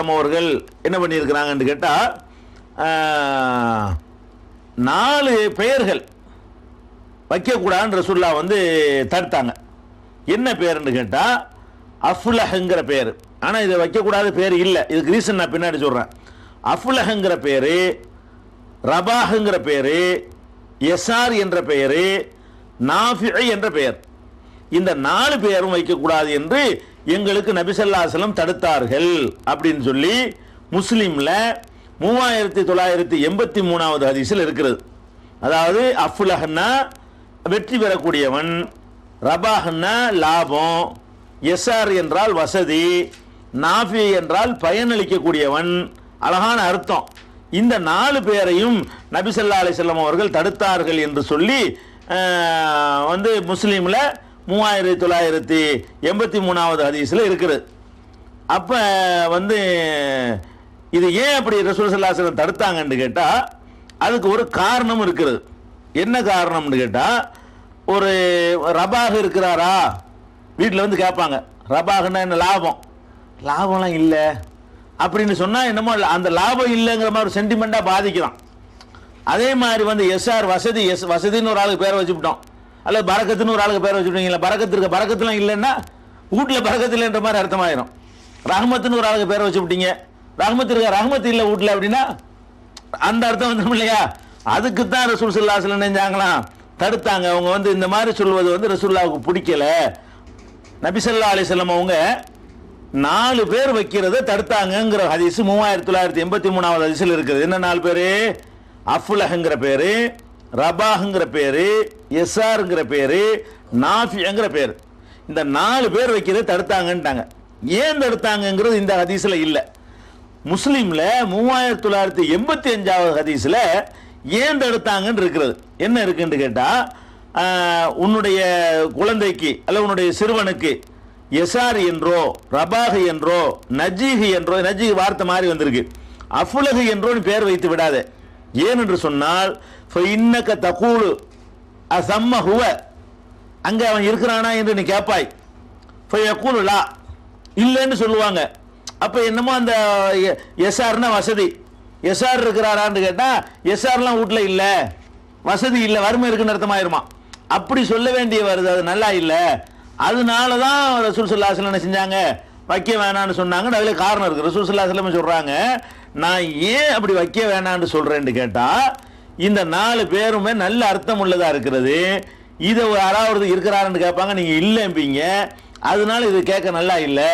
அவர்கள் என்ன பண்ணியிருக்கிறாங்கன்னு கேட்டால் 4 பெயர்கள் வைக்கக்கூடாதுன்னு ரசூல்லா வந்து தடுத்தாங்க. என்ன பேருன்னு கேட்டால் அஃப்லஹ்ங்கிற பேர். ஆனால் இதை வைக்கக்கூடாத பேர் இல்லை. இதுக்கு ரீசன் நான் பின்னாடி சொல்கிறேன். அஃப்லஹ்ங்கிற பேர், ரபாஹுங்கிற பேர், யசார் என்ற பெயர், நாஃபி என்ற பெயர், இந்த 4 பேரும் வைக்கக்கூடாது என்று எங்களுக்கு நபி ஸல்லல்லாஹு அலைஹி வஸல்லம் தடுத்தார்கள் அப்படின்னு சொல்லி முஸ்லீமில் 3983வது ஹதீஸில் இருக்கிறது. அதாவது அஃப்லஹ்னா வெற்றி பெறக்கூடியவன், ரபாஹ்னா லாபம், யசார் என்றால் வசதி, நாஃபி என்றால் பயனளிக்கக்கூடியவன். அழகான அர்த்தம். இந்த 4 பேரையும் நபி ஸல்லல்லாஹு அலைஹி வஸல்லம் அவர்கள் தடுத்தார்கள் என்று சொல்லி வந்து முஸ்லீமில் 3983வது ஹதீஸில் இருக்குது. அப்போ வந்து இது ஏன் அப்படி ரசூல் ஸல்லல்லாஹு அலைஹி வஸல்லம் தடுத்தாங்கன்னு கேட்டால் அதுக்கு ஒரு காரணம் இருக்குது. என்ன காரணம்னு கேட்டால், ஒரு ரபாக இருக்கிறாரா வீட்டில் வந்து கேட்பாங்க, ரபாகன்னா என்ன லாபம், லாபம்லாம் இல்லை அப்படின்னு சொன்னால் என்னமோ அந்த லாபம் இல்லைங்கிற மாதிரி ஒரு சென்டிமெண்ட்டாக பாதிக்கலாம். அதே மாதிரி வந்து எஸ்ஆர் வசதி, வசதின்னு ஒரு ஆளுக்கு பேரை வச்சுவிட்டோம், அல்லது பரக்கத்துன்னு ஒரு ஆளுக்கு பேரை வச்சுவிட்டீங்களா, பரக்கத்து இருக்க பரக்கத்துலாம் இல்லைன்னா வீட்டில் பரக்கத்து இல்லைன்ற மாதிரி அர்த்தமாயிரும். ரஹ்மத்துன்னு ஒரு ஆளுக்கு பேரை வச்சுவிட்டீங்க, ரஹ்மத்து இருக்க ரஹ்மத்து இல்லை வீட்டில் அப்படின்னா அந்த அர்த்தம் வந்துடும் இல்லையா. அதுக்கு தான் ரசூல் ஸல்லல்லாஹு அலைஹி வஸல்லம் நினைஞ்சாங்களாம், தடுத்தாங்க. அவங்க வந்து இந்த மாதிரி சொல்வது வந்து ரசூலுல்லாஹ்வுக்கு பிடிக்கல. நபி ஸல்லல்லாஹு அலைஹி வஸல்லம் அவங்க 4 பேர் வைக்கிறத தடுத்தாங்கங்கிற ஹதீஸ் 3983வது ஹதீஸில் இருக்குது. என்ன 4 பேர்? அஃப்லஹ்ங்கிற பேர், ரபாஹ்ங்கிற பேர், யசார்ங்கிற பேர், நாஃபிங்கிற பேர். இந்த 4 பேர் வைக்கிறத தடுத்தாங்கன்ட்டாங்க. ஏன் தடுத்தாங்கங்கிறது இந்த ஹதீஸில் இல்லை. முஸ்லீமில் 3985வது ஹதீஸில் ஏன் தடுத்தாங்கன்னு இருக்கிறது. என்ன இருக்குன்னு கேட்டால், உன்னுடைய குழந்தைக்கு அல்ல உன்னுடைய சிறுவனுக்கு யசார் என்றோ ரபாஹ் என்றோ நஜீஹ் என்றோ, நஜீஹ் வார்த்தை மாதிரி வந்திருக்கு, அஃப்லஹ் என்றோ நீ பேர் வைத்து விடாத. ஏன் என்று சொன்னால் இன்னக தகூலு அசம்ம ஹுவ, அங்கே அவன் இருக்கிறானா என்று நீ கேட்பாய், ஃபயக்கூலு லா, இல்லைன்னு சொல்லுவாங்க. அப்போ என்னமோ அந்த எஸ்ஆர்னா வசதி, எஸ்ஆர் இருக்கிறாரான்னு கேட்டால் எஸ்ஆர்லாம் வீட்டில் இல்லை, வசதி இல்லை, வறுமை இருக்குன்னு அர்த்தமாயிருமா. அப்படி சொல்ல வேண்டிய வருது, அது நல்லா இல்லை. அதனால தான் ரசூல் ஸல்லல்லாஹு அலைஹி வஸல்லம் என்ன செஞ்சாங்க, வைக்க வேணான்னு சொன்னாங்க. அதில் காரணம் இருக்குது. ரசூல் ஸல்லல்லாஹு அலைஹி வஸல்லம் சொல்கிறாங்க, நான் ஏன் அப்படி வைக்க வேணான்னு சொல்கிறேன்னு கேட்டால், இந்த 4 பேருமே நல்ல அர்த்தம் உள்ளதாக இருக்கிறது. இதை யாராவது இருக்கிறாருன்னு கேட்பாங்க, நீங்கள் இல்லைம்பீங்க, அதனால இது கேட்க நல்லா இல்லை,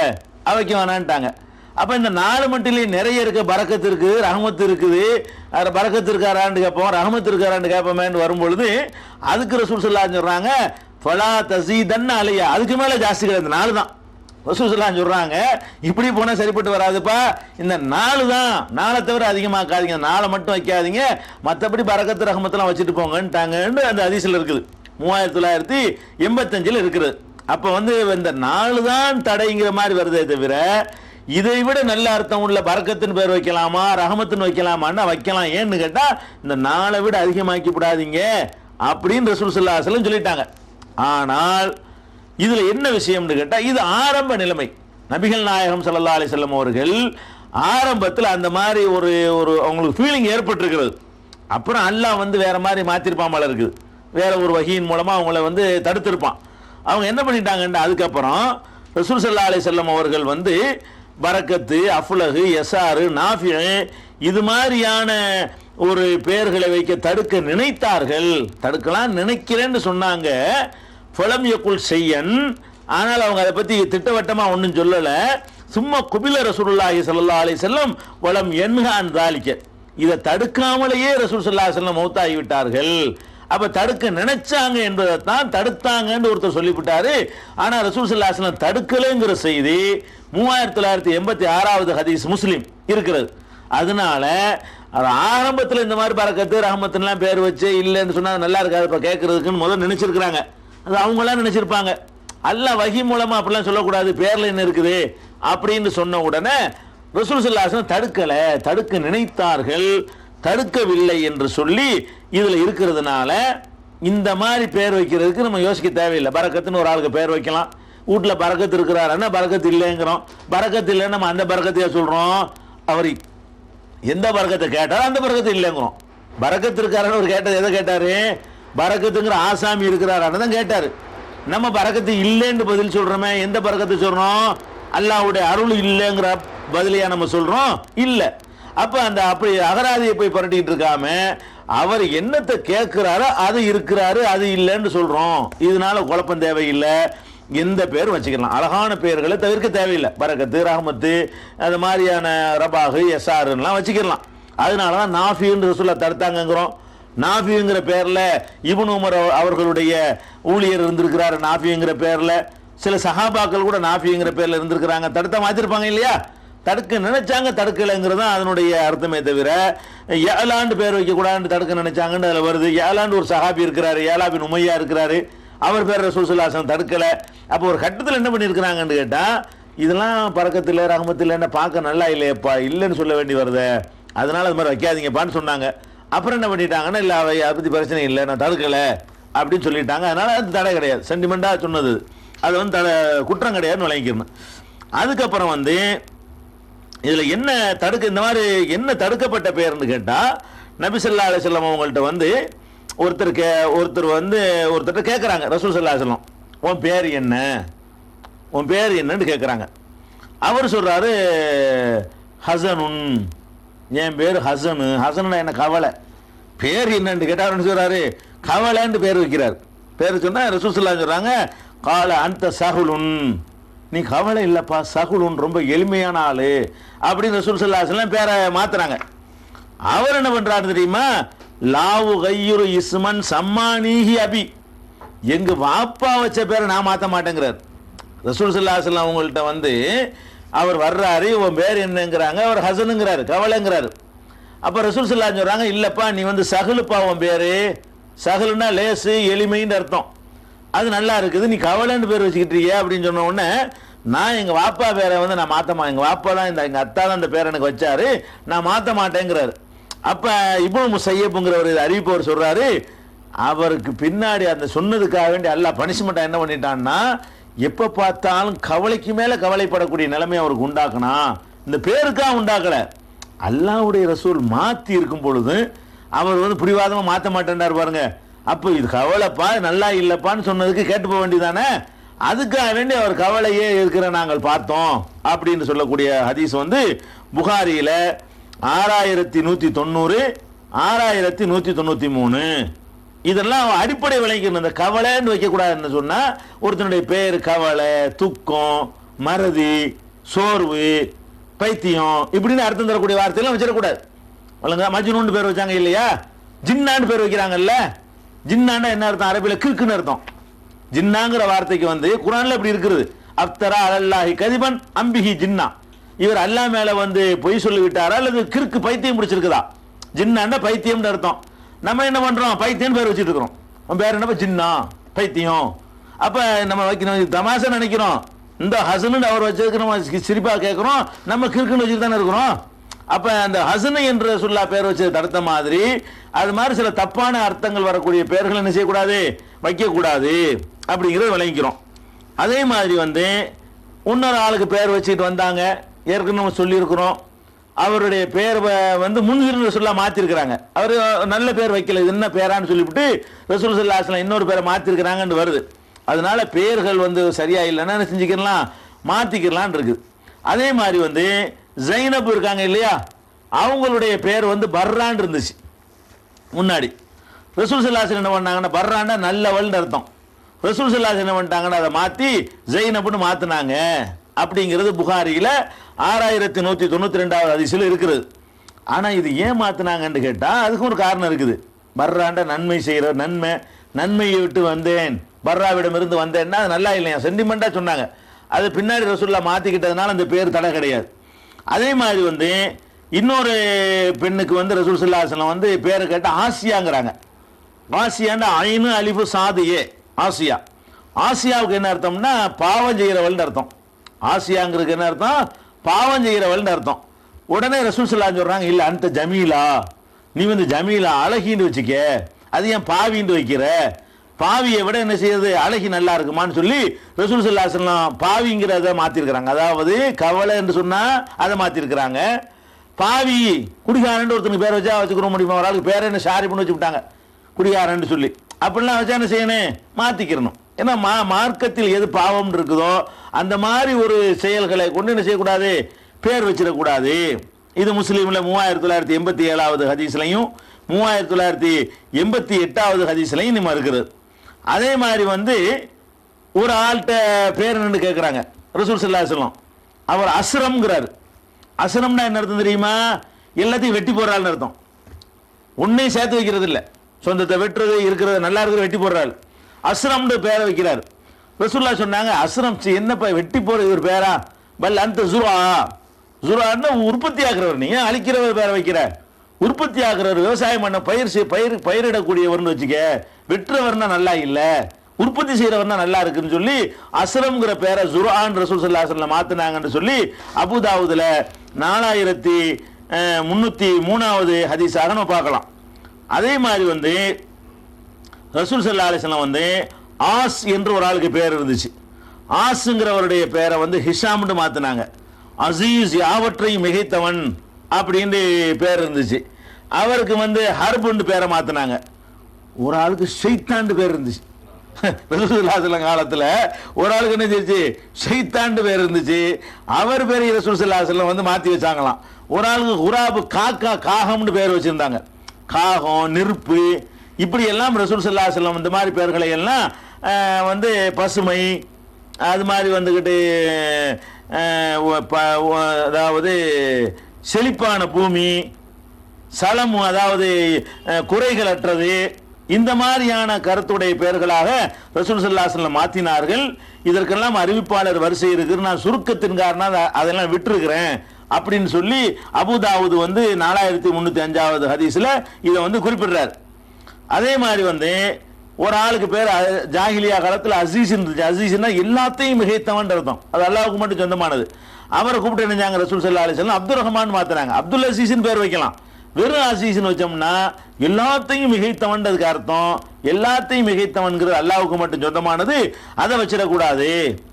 வைக்க வேணான்ட்டாங்க. அப்போ இந்த 4 மட்டிலே நிறைய இருக்க பரக்கத்து இருக்குது, ரஹமத்து இருக்குது. பரக்கத்து இருக்காரான்னு கேட்போம், ரஹமத்து இருக்காரான்னு கேட்போமேன்னு வரும்பொழுது அதுக்கு ரசூல் ஸல்லல்லாஹு அலைஹி வஸல்லம் சொல்கிறாங்க, ஃபலா தஸீதன்ன அலையா, அதுக்கு மேலே ஜாஸ்தி கிடையாது, 4 தான். ரசூல் ஸல்லல்லாஹு அலைஹி வஸல்லம் சொல்கிறாங்க, இப்படி போனால் சரிப்பட்டு வராதுப்பா, இந்த 4 தான், 4 தவிர அதிகமாக்காதீங்க, 4 மட்டும் வைக்காதீங்க, மற்றபடி பரக்கத்து ரஹமத்தெல்லாம் வச்சுட்டு போங்கன்ட்டாங்கன்னு அந்த ஹதீஸில் இருக்குது. 3985 இருக்கிறது. அப்போ வந்து இந்த 4 தான் தடைங்கிற மாதிரி வருதே தவிர, இதை விட நல்ல அர்த்தம் உள்ள பரக்கத்துன்னு பேர் வைக்கலாமா, ரஹமத்துன்னு வைக்கலாமான்னா வைக்கலாம். ஏன்னு கேட்டால் இந்த 4 விட அதிகமாக்கி விடாதீங்க அப்படின்னு ரசூல் ஸல்லல்லாஹு அலைஹி வஸல்லம் சொல்லிட்டாங்க. ஆனால் இதில் என்ன விஷயம்னு கேட்டால், இது ஆரம்ப நிலைமை. நபிகள் நாயகம் ஸல்லல்லாஹு அலைஹி வஸல்லம் அவர்கள் ஆரம்பத்தில் அந்த மாதிரி ஒரு அவங்களுக்கு ஃபீலிங் ஏற்பட்டிருக்கிறது. அப்புறம் அல்லாஹ் வந்து வேற மாதிரி மாற்றிருப்பான் போல இருக்குது, வேற ஒரு வஹீயின் மூலமாக அவங்கள வந்து தடுத்திருப்பான். அவங்க என்ன பண்ணிட்டாங்கன்னா, அதுக்கப்புறம் ரசூல் ஸல்லல்லாஹு அலைஹி வஸல்லம் அவர்கள் வந்து பரக்கத்து, அஃப்லஹ், யசாரு, நாஃபி இது மாதிரியான ஒரு பெயர்களை வைக்க தடுக்க நினைத்தார்கள். தடுக்கலாம் நினைக்கிறேன்னு சொன்னாங்க. ஃபலம் யகுல் செய்யன், ஆனால் அவங்க அதை பற்றி திட்டவட்டமாக ஒன்றும் சொல்லலை. சும்மா குபில ரசூலுல்லாஹி ஸல்லல்லாஹு அலைஹி வஸல்லம் வலம் யன்ஹான் தாலிக, இதை தடுக்காமலேயே ரசூல் ஸல்லல்லாஹு அலைஹி வஸல்லம் மௌத்தாகி விட்டார்கள். அப்போ தடுக்க நினைச்சாங்க என்பதைத்தான் தடுத்தாங்கன்னு ஒருத்தர் சொல்லிவிட்டாரு. ஆனால் ரசூல் ஸல்லல்லாஹு அலைஹி வஸல்லம் தடுக்கலைங்கிற செய்தி 3986வது ஹதீஸ் முஸ்லீம் இருக்கிறது. அதனால ஆரம்பத்தில் இந்த மாதிரி பரக்கத்து ரஹமத்துலாம் பேர் வச்சு இல்லைன்னு சொன்னால் நல்லா இருக்காது இப்போ கேட்கறதுக்குன்னு முதல்ல நினைச்சிருக்கிறாங்க. அது அவங்களாம் நினைச்சிருப்பாங்க. அல்லாஹ் வஹி மூலமா அப்படிலாம் சொல்லக்கூடாது, பேரில் என்ன இருக்குது அப்படின்னு சொன்ன உடனே ரசூல் ஸல்லல்லாஹு அலைஹி வஸல்லம் தடுக்கலை, தடுக்க நினைத்தார்கள், தடுக்கவில்லை என்று சொல்லி இதில் இருக்கிறதுனால இந்த மாதிரி பேர் வைக்கிறதுக்கு நம்ம யோசிக்க தேவையில்லை. பரக்கத்துன்னு ஒரு ஆளுக்கு பேர் வைக்கலாம், வீட்டில் பறக்கத்து இருக்கிறாருன்னா பறக்கத்து இல்லைங்கிறோம். பறக்கத்து இல்லைன்னு நம்ம அந்த பறக்கத்தையே சொல்கிறோம். அவர் எந்த பறக்கத்தை கேட்டாலும் அந்த பறக்கத்து இல்லைங்கிறோம். பறக்கத்து இருக்காருன்னு அவர் கேட்டது எதை கேட்டார்? பறக்கத்துங்கிற ஆசாமி இருக்கிறாரான்னு தான் கேட்டார். நம்ம பறக்கத்து இல்லைன்னு பதில் சொல்கிறோமே, எந்த பறக்கத்தை சொல்கிறோம்? அல்லாஹ்வுடைய அருள் இல்லைங்கிற பதிலையா நம்ம சொல்கிறோம்? இல்லை. அப்போ அந்த அப்படி அகராதியை போய் புரட்டிட்டு இருக்காம அவர் என்னத்தை கேட்கிறாரோ அது இருக்கிறாரு, அது இல்லைன்னு சொல்கிறோம். இதனால குழப்பம் தேவையில்லை. எந்த பேரும் வச்சுக்கலாம், அழகான பெயர்களை தவிர்க்க தேவையில்லை. பரக்கத்து, ரஹமத்து, அது மாதிரியான ரபாகு, எஸ்ஆர்லாம் வச்சுக்கலாம். அதனால தான் நாஃபின்னு ரசூலா தடுத்தாங்கிறோம். நாஃபிங்கிற பேரில் இப்னு உமர் அவர்களுடைய ஊழியர் இருந்திருக்கிறார். நாஃபிங்கிற பேரில் சில சஹாபாக்கள் கூட நாஃபிங்கிற பேரில் இருந்திருக்கிறாங்க. தடுத்தா மாற்றிருப்பாங்க இல்லையா? தடுக்க நினைச்சாங்க, தடுக்கலைங்கிறது தான் அதனுடைய அர்த்தமே தவிர ஏலாண்டு பேர் வைக்கக்கூடாதுன்னு தடுக்க நினைச்சாங்கன்னு அதில் வருது. ஏலாண்டு ஒரு சஹாபி இருக்கிறாரு, ஏலா பின் உமையா இருக்கிறாரு, அவர் பேர் ரசூல் ஸல்லல்லாஹு அலைஹி வஸல்லம் தடுக்கலை. அப்போ ஒரு கட்டத்தில் என்ன பண்ணியிருக்கிறாங்கன்னு கேட்டால், இதெல்லாம் பறக்கத்தில் ரஹமத்தில் என்ன பார்க்க நல்லா இல்லையப்பா, இல்லைன்னு சொல்ல வேண்டி வருது, அதனால அது மாதிரி வைக்காதீங்கப்பான்னு சொன்னாங்க. அப்புறம் என்ன பண்ணிட்டாங்கன்னா, இல்லை அதை பற்றி பிரச்சனை இல்லை, நான் தடுக்கலை அப்படின்னு சொல்லிட்டாங்க. அதனால் அது தடை கிடையாது, சென்டிமெண்ட்டாக சொன்னது, அது வந்து குற்றம் கிடையாதுன்னு விளங்கிக்கணும். அதுக்கப்புறம் வந்து இதில் என்ன இந்த மாதிரி என்ன தடுக்கப்பட்ட பெயர்னு கேட்டால், நபி ஸல்லல்லாஹு அலைஹி வஸல்லம் அவங்கள்ட்ட வந்து ஒருத்தர் வந்து ஒருத்தர்கிட்ட கேட்குறாங்க, ரசூல் ஸல்லல்லாஹு அலைஹி வஸல்லம் உன் பேர் என்ன, உன் பேர் என்னன்னு கேட்குறாங்க. அவர் சொல்கிறாரு ஹசனுன், என் பேர் ஹசனு. ஹசனுனா என்ன? கவலை. பேர் என்னன்னு கேட்டால் அவர் சொல்கிறாரு கவலைன்னு பேர் வைக்கிறார். பேர் சொன்னால் ரசூல் ஸல்லல்லாஹு அலைஹி வஸல்லம் சொல்கிறாங்க கால அந்த சஹுலுன், நீ கவலை இல்லைப்பா, சகுலுன் ரொம்ப எளிமையான ஆளு அப்படின்னு ரசூல் ஸல்லல்லாஹு அலைஹி வஸல்லம் பேரை மாத்துறாங்க. அவர் என்ன பண்றாரு தெரியுமா? லாவு கையுரு இஸ்மன் சம்மானிஹி அபி, எங்க வாப்பா வச்ச பேரை நான் மாற்ற மாட்டேங்கிறார். ரசூல் ஸல்லல்லாஹு அலைஹி வஸல்லம் அவங்கள்ட்ட வந்து அவர் வர்றாரு, உன் பேர் என்னங்கிறாங்க, அவர் ஹசனுங்கிறாரு, கவலைங்கிறாரு. அப்போ ரசூல் ஸல்லல்லாஹு அலைஹி வஸல்லம் சொல்றாங்க, இல்லைப்பா நீ வந்து சகுலுப்பா, உன் பேரு சகுலுன்னா லேசு எளிமைன்னு அர்த்தம், அது நல்லா இருக்குது, நீ கவலைன்னு பேர் வச்சுக்கிட்டீங்க அப்படின்னு சொன்ன உடனே, நான் எங்கள் வாப்பா பேரை வந்து நான் எங்கள் வாப்பா தான் எங்கள் அத்தா தான் இந்த பேரை எனக்கு வச்சாரு, நான் மாற்ற மாட்டேங்கிறாரு. அப்போ இப்னு முஸையப்ங்கிற ஒரு அறிவிப்பவர் சொல்கிறாரு, அவருக்கு பின்னாடி அந்த சொன்னதுக்காக வேண்டி அல்லாஹ் பனிஷ்மெண்ட்டாக என்ன பண்ணிட்டான்னா, எப்போ பார்த்தாலும் கவலைக்கு மேலே கவலைப்படக்கூடிய நிலைமையை அவருக்கு உண்டாக்குனா, இந்த பேருக்காக உண்டாக்கலை, அல்லாஹ்வுடைய ரசூல் மாற்றி இருக்கும் பொழுது அவர் வந்து பிடிவாதமாக மாற்ற மாட்டேன்டார் பாருங்க. அப்போ இது கவலைப்பா நல்லா இல்லைப்பான்னு சொன்னதுக்கு கேட்டு போக வேண்டியதானே, அதுக்காக வேண்டி அவர் கவலையே இருக்கிற நாங்கள் பார்த்தோம் அப்படின்னு சொல்லக்கூடிய ஹதீஸ் வந்து புகாரியில் 6190 6193. இதெல்லாம் அடிப்படை விளங்கிக்கணும். இந்த கவலைன்னு வைக்கக்கூடாதுன்னு சொன்னால், ஒருத்தனுடைய பேர் கவலை, துக்கம், மறதி, சோர்வு, பைத்தியம் இப்படின்னு அர்த்தம் தரக்கூடிய வார்த்தையெல்லாம் வச்சிடக்கூடாது. மஜ்னூன்னு பேர் வச்சாங்க இல்லையா, ஜின்னான்னு பேர் வைக்கிறாங்கல்ல, ஜின்னாண்டா என்ன அர்த்தம்? அரபியில் கிறுக்குன்னு அர்த்தம். ஜின்னாங்கிற வார்த்தைக்கு வந்து குர்ஆன்ல இப்படி இருக்குது, அஃப்தரா அலல்லாஹி கதிபன் அம்பிஹி ஜின்னா, இவர் அல்லாஹ் மேல வந்து பொய் சொல்லி விட்டாரா அல்லது கிறுக்கு பைத்தியம் பிடிச்சிருக்குதா? ஜின்னாண்டா பைத்தியம்னு அர்த்தம். நம்ம என்ன பண்றோம்? பைத்தியம் பேர் வச்சுட்டு இருக்கிறோம். உன் பேர் என்ன? ஜின்னா, பைத்தியம். அப்ப நம்ம வைக்கணும் தமாஷா நினைக்கிறோம், இந்த ஹசனு அவர் வச்சதுக்கு நம்ம சிரிப்பா கேட்கிறோம், நம்ம கிறுக்குன்னு வச்சுட்டு தானே இருக்கிறோம். அப்ப அந்த ஹசனு என்ற சொல்லா பேர் வச்சது தடுத்த மாதிரி, அது மாதிரி சில தப்பான அர்த்தங்கள் வரக்கூடிய பேர்கள் என்ன செய்யக்கூடாது, வைக்கக்கூடாது அப்படிங்கிறத விளங்கிக்கிறோம். அதே மாதிரி வந்து இன்னொரு ஆளுக்கு பேர் வச்சுட்டு வந்தாங்க, ஏற்கனவே சொல்லியிருக்கிறோம், அவருடைய பேர் வந்து முன்சிர் ரசூல்லா மாற்றிருக்கிறாங்க. அவர் நல்ல பேர் வைக்கல, இது என்ன பேரான்னு சொல்லிவிட்டு ரசூல் ஸல்லல்லாஹு அலைஹி வஸல்லம் இன்னொரு பேரை மாற்றிருக்கிறாங்கன்னு வருது. அதனால பேர்கள் வந்து சரியா இல்லைன்னா என்ன செஞ்சுக்கலாம், மாற்றிக்கலான் இருக்குது. அதே மாதிரி வந்து ஜைனப் இருக்காங்க இல்லையா, அவங்களுடைய பேர் வந்து பர்ரான் இருந்துச்சு முன்னாடி. ரசூல் ஸல்லல்லாஹு அலைஹி வஸல்லம் என்ன பண்ணாங்கன்னா, பர்ரான்னா நல்லவள்னு அர்த்தம். ரசூல் ஸல்லல்லாஹு அலைஹி வஸல்லம் என்ன பண்ணிட்டாங்கன்னா, அதை மாற்றி ஜைனப்னு மாற்றினாங்க அப்படிங்கிறது புகாரியில் 6192 ஹதீஸில் இருக்கிறது. ஆனால் இது ஏன் மாற்றினாங்கன்னு கேட்டால், அதுக்கு ஒரு காரணம் இருக்குது. பர்ராண்ட நன்மை செய்கிற, நன்மையை விட்டு வந்தேன், பர்ராவிடமிருந்து வந்தேன்னா அது நல்லா இல்லையா, சென்டிமெண்ட்டாக சொன்னாங்க. அது பின்னாடி ரசூலுல்லாஹ் மாற்றிக்கிட்டதுனால அந்த பேர் தடை கிடையாது. அதே மாதிரி வந்து இன்னொரு பெண்ணுக்கு வந்து ரசூல் ஸல்லல்லாஹு அலைஹி வஸல்லம் வந்து பேரை கேட்டால் ஆசியாங்கிறாங்க. ஆசியாண்டா ஐனு அலிஃபு சாது ஏ, ஆசியா. ஆசியாவுக்கு என்ன அர்த்தம்னா பாவம் செய்கிறவள்னு அர்த்தம். ஆசியாங்கிறதுக்கு என்ன அர்த்தம்? பாவம் செய்கிறவள்னு அர்த்தம். உடனே ரசூல் ஸல்லல்லாஹு அலைஹி வஸல்லம் சொல்கிறாங்க, இல்லை அந்த ஜமீலா, நீ வந்து ஜமீலா அழகின்னு வச்சுக்க, அது ஏன் பாவின்னு வைக்கிற, பாவியை விட என்ன செய்யுது, அழகி நல்லா இருக்குமான்னு சொல்லி ரசூல் ஸல்லல்லாஹு அலைஹி வஸல்லம் பாவிங்கிறத மாத்திருக்கிறாங்க. அதாவது கவலை என்று சொன்னா அதை மாத்திருக்கிறாங்க. பாவி குடிகாரன் ஒருத்தனுக்கு பேர் வச்சா வச்சுக்கிற முடியுமா? ஒரு ஆளுக்கு பேரை என்ன ஷாரி பண்ணி வச்சு விட்டாங்க குடிகாரன் சொல்லி, அப்படிலாம் வச்சா என்ன செய்யணும், மாத்திக்கிறணும். ஏன்னா மார்க்கத்தில் எது பாவம் இருக்குதோ அந்த மாதிரி ஒரு செயல்களை கொண்டு என்ன செய்யக்கூடாது, பேர் வச்சிடக்கூடாது. இது முஸ்லீம்ல 3987வது ஹதீஸ்லையும் 3988வது ஹதீஸ்லையும் நம்ம இருக்குது. அதே மாதிரி வந்து ஒரு ஆள்கிட்ட பேர் என்னன்னு கேட்குறாங்க ரசூல் ஸல்லல்லாஹு அலைஹி வஸல்லம். அவர் அஸ்ரம்ங்கிறார். அஸ்ரம்னா என்ன அர்த்தம் தெரியுமா? எல்லாத்தையும் வெட்டி போடுறாள்னு அர்த்தம். ஒன்னையும் சேர்த்து வைக்கிறது இல்லை, சொந்தத்தை வெட்டுறது, இருக்கிறது நல்லா இருக்கிறது வெட்டி போடுறாள். அஸ்ரம்னு பேரை வைக்கிறார். ரசூலுல்லாஹ் சொன்னாங்க, அஸ்ரம் என்னப்பா வெட்டி போற ஒரு பேரா? பல் அந்த ஜுரா, ஜுரான்னா உற்பத்தி ஆகிறவர், நீ அழிக்கிறவர் பேரை வைக்கிற. உற்பத்தி ஆகிறவர், விவசாயம் பண்ண பயிரிடக்கூடியவர்னு வச்சுக்க. வெட்டுறவர்னா நல்லா இல்லை, உற்பத்தி செய்யறவர்னா நல்லா இருக்குன்னு சொல்லி அஸ்ரம்ங்கிற பேரை ஜுரான் ரசூல் ஸல்லல்லாஹு அலைஹி வஸல்லம் மாத்தினாங்கன்னு சொல்லி அபூதாவுதுல 4303வது ஹதீஸாக நம்ம பார்க்கலாம். அதே மாதிரி வந்து ரசூல் ஸல்லல்லாஹு அலைஹி வஸல்லம் வந்து ஆஸ் என்று ஒரு ஆளுக்கு பேர் இருந்துச்சு. ஆஸ்ங்கிறவருடைய பேரை வந்து ஹிஷாம்னு மாத்தினாங்க. அசீஸ் யாவற்றையும் மிகைத்தவன் அப்படின்னு பேர் இருந்துச்சு. அவருக்கு வந்து ஹர்புன்னு பேரை மாத்தினாங்க. ஒரு ஆளுக்கு ஷைத்தாண்டு பேர் இருந்துச்சு. ரசூலுல்லாஹி காலத்துல ஒரு ஆளுக்கு என்ன செய்யுச்சு, ஷைத்தாண்டு பேர் இருந்துச்சு. அவர் பேர் ரசூல் ஸல்லல்லாஹு அலைஹி வஸல்லம் வந்து மாத்தி வச்சாங்களாம். ஒரு ஆளுக்கு குராபு காக்கா காகம்னு பேர் வச்சிருந்தாங்க. காகம், நெருப்பு, இப்படி எல்லாம் ரசூல் ஸல்லல்லாஹு அலைஹி வஸல்லம் இந்த மாதிரி பேர்களை எல்லாம் வந்து பசுமை, அது மாதிரி வந்துக்கிட்டு அதாவது செழிப்பான பூமி, சலம் அதாவது குறைகள் அற்றது, இந்த மாதிரியான கருத்துடைய பெயர்களாக ரசூல் ஸல்லல்லாஹு அலைஹி வஸல்லம் மாற்றினார்கள். இதற்கெல்லாம் அறிவிப்பாளர் வரிசை இருக்கு, நான் சுருக்கத்தின் காரணம் அதெல்லாம் விட்டுருக்கிறேன் அப்படின்னு சொல்லி அபூதாவுது வந்து 4305வது ஹதீஸில் இதை வந்து குறிப்பிடுறார். அதே மாதிரி வந்து ஒரு ஆளுக்கு பேர் ஜாஹிலியா காலத்தில் அசீஸ் இருந்துச்சு. அசீஸ்னா எல்லாத்தையும் மிகைத்தவன் அர்த்தம், அது அல்லாஹ்வுக்கு மட்டும் சொந்தமானது. அவரை கூப்பிட்டு நினைஞ்சாங்க ரசூல் ஸல்லல்லாஹு அலைஹி வஸல்லம், அப்துல் ரஹ்மான் மாத்தினாங்க. அப்துல் அசீஸ்னு பேர் வைக்கலாம். வெறும் அசீஸ்னு வச்சோம்னா எல்லாத்தையும் மிகைத்தவன்றதுக்கு அர்த்தம், எல்லாத்தையும் மிகைத்தவன்கிறது அல்லாஹ்வுக்கு மட்டும் சொந்தமானது, அதை வச்சிடக்கூடாது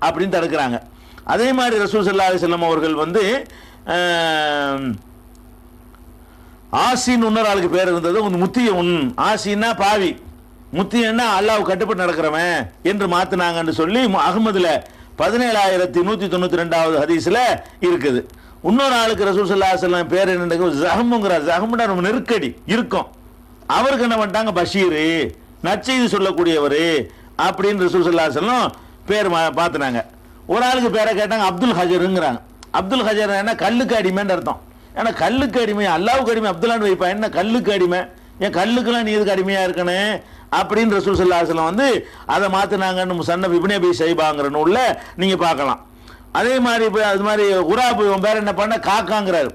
அப்படின்னு தடுக்கிறாங்க. அதே மாதிரி ரசூல் ஸல்லல்லாஹு அலைஹி வஸல்லம் அவர்கள் வந்து ஆசின் இன்னொரு ஆளுக்கு பேர் இருந்தது. முத்திய ஆசின்னா பாவி, முத்தியன்னா அல்லாஹ் கட்டுப்பட்டு நடக்கிறவன் என்று மாத்தினாங்கன்னு சொல்லி அஹ்மதுல 17192வது ஹதீஸ்ல இருக்குது. இன்னொரு ஆளுக்கு ரசூல் ஸல்லல்லாஹு அலைஹி வஸல்லம் பேர் என்ன, ஜஹமுங்கிறார். ஜஹமுன்னா நம்ம நெருக்கடி இருக்கும். அவருக்கு என்ன பண்ணிட்டாங்க, பஷீர், நற்செய்தி சொல்லக்கூடியவர் அப்படின்னு ரசூல் ஸல்லல்லாஹு அலைஹி வஸல்லம் பேர் மாத்தினாங்க. ஒரு ஆளுக்கு பேரை கேட்டாங்க, அப்துல் ஹஜருங்கிறாங்க. அப்துல் ஹஜர் என்ன, கல்லுக்கு அடிமைன்னு அர்த்தம். ஏன்னா கல்லுக்கு அடிமை, அல்லாஹ்வுக்கு அடிமை அப்துல்லான்னு வைப்பா, என்ன கல்லுக்கு அடிமை, ஏன் கல்லுக்கெல்லாம் நீ எதுக்கு அடிமையா இருக்கணும் அப்படின்னு ரசூல் ஸல்லல்லாஹு அலைஹி வஸல்லம் வந்து அதை மாத்தினாங்கன்னு முஸன்னஃப் இப்னு அபீ ஷைபாங்கிற நூல்ல நீங்க பார்க்கலாம். அதே மாதிரி அது மாதிரி குராபு உன் பேர் என்ன பண்ண, காக்காங்கிறாரு.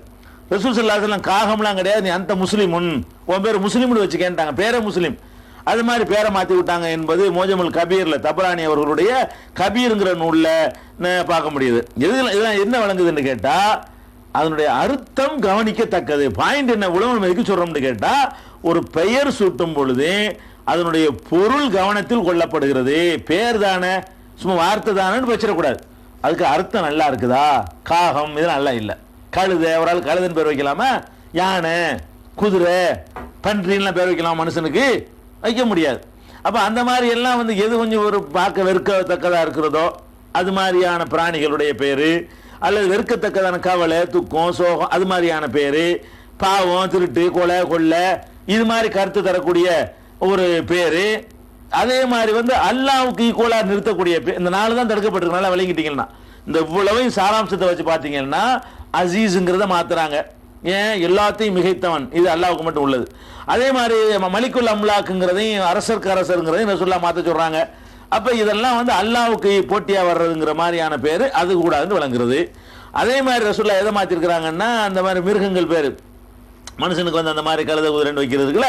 ரசூல் ஸல்லல்லாஹு அலைஹி வஸல்லம் காகம்லாம் கிடையாது, நீ அந்த முஸ்லிமுன், உன் பேர் முஸ்லிம்னு வச்சுக்கேன்ட்டாங்க, பேரை முஸ்லிம். அது மாதிரி பேரை மாற்றி விட்டாங்க என்பது மோஜமுல் கபீர்ல தபரானி அவர்களுடைய கபீருங்கிற நூல்ல பார்க்க முடியுது. இதெல்லாம் என்ன வழங்குதுன்னு கேட்டா அதனுடைய அர்த்தம் கவனிக்கத்தக்கது. பாயிண்ட் என்ன, உலகம் எதுக்கு சொல்றோம்னு கேட்டா, ஒரு பெயர் சூட்டும் பொழுது அதனுடைய பொருள் கவனத்தில் கொள்ளப்படுகிறது. பேர் தானே, சும்மா வார்த்தை தானேன்னு வச்சிடக்கூடாது. அதுக்கு அர்த்தம் நல்லா இருக்குதா, காகம் இது நல்லா இல்லை, கழுதை, ஒரு ஆள் கழுதைன்னு பேர் வைக்கலாமா, யானை, குதிரை, பன்றின்லாம் பேர் வைக்கலாம், மனுஷனுக்கு வைக்க முடியாது. அப்ப அந்த மாதிரி எல்லாம் வந்து எது கொஞ்சம் ஒரு பார்க்க வெறுக்கத்தக்கதா இருக்கிறதோ அது மாதிரியான பிராணிகளுடைய பேரு, அல்லது வெறுக்கத்தக்கதான கவலை, துக்கம், சோகம், அது மாதிரியான பேரு, பாவம், திருட்டு, கொலை, கொள்ளை, இது மாதிரி கருத்து தரக்கூடிய ஒரு பேரு. அதே மாதிரி வந்து அல்லாஹ்வுக்கு ஈக்குவலா நிறுத்தக்கூடிய இந்த நாலு தான் தடுக்கப்பட்டிருக்கு. நல்லா விளங்கிட்டீங்கன்னா இந்த இவ்வளவையும் சாராம்சத்தை வச்சு பார்த்தீங்கன்னா அசீஸுங்கிறத மாத்துறாங்க. ஏன், எல்லாத்தையும் மிகைத்தவன், இது அல்லாஹ்வுக்கு மட்டும் உள்ளது. அதே மாதிரி மலிக்குல் அம்லாக்குங்கிறதையும் அரசருக்கு அரசருங்கிறதையும் ரசூலுல்லாஹ் மாற்ற சொல்றாங்க. அப்ப இதெல்லாம் வந்து அல்லாஹ்வுக்கு போட்டியா வர்றதுங்கிற மாதிரியான பேரு, அது கூடாதுன்னு விளங்குறது. அதே மாதிரி ரசூலுல்லாஹ் எதை மாத்திருக்கிறாங்கன்னா, அந்த மாதிரி மிருகங்கள் பேரு, மனுஷனுக்கு வந்து அந்த மாதிரி கழுதை குதிரைன்னு வைக்கிறதுக்குல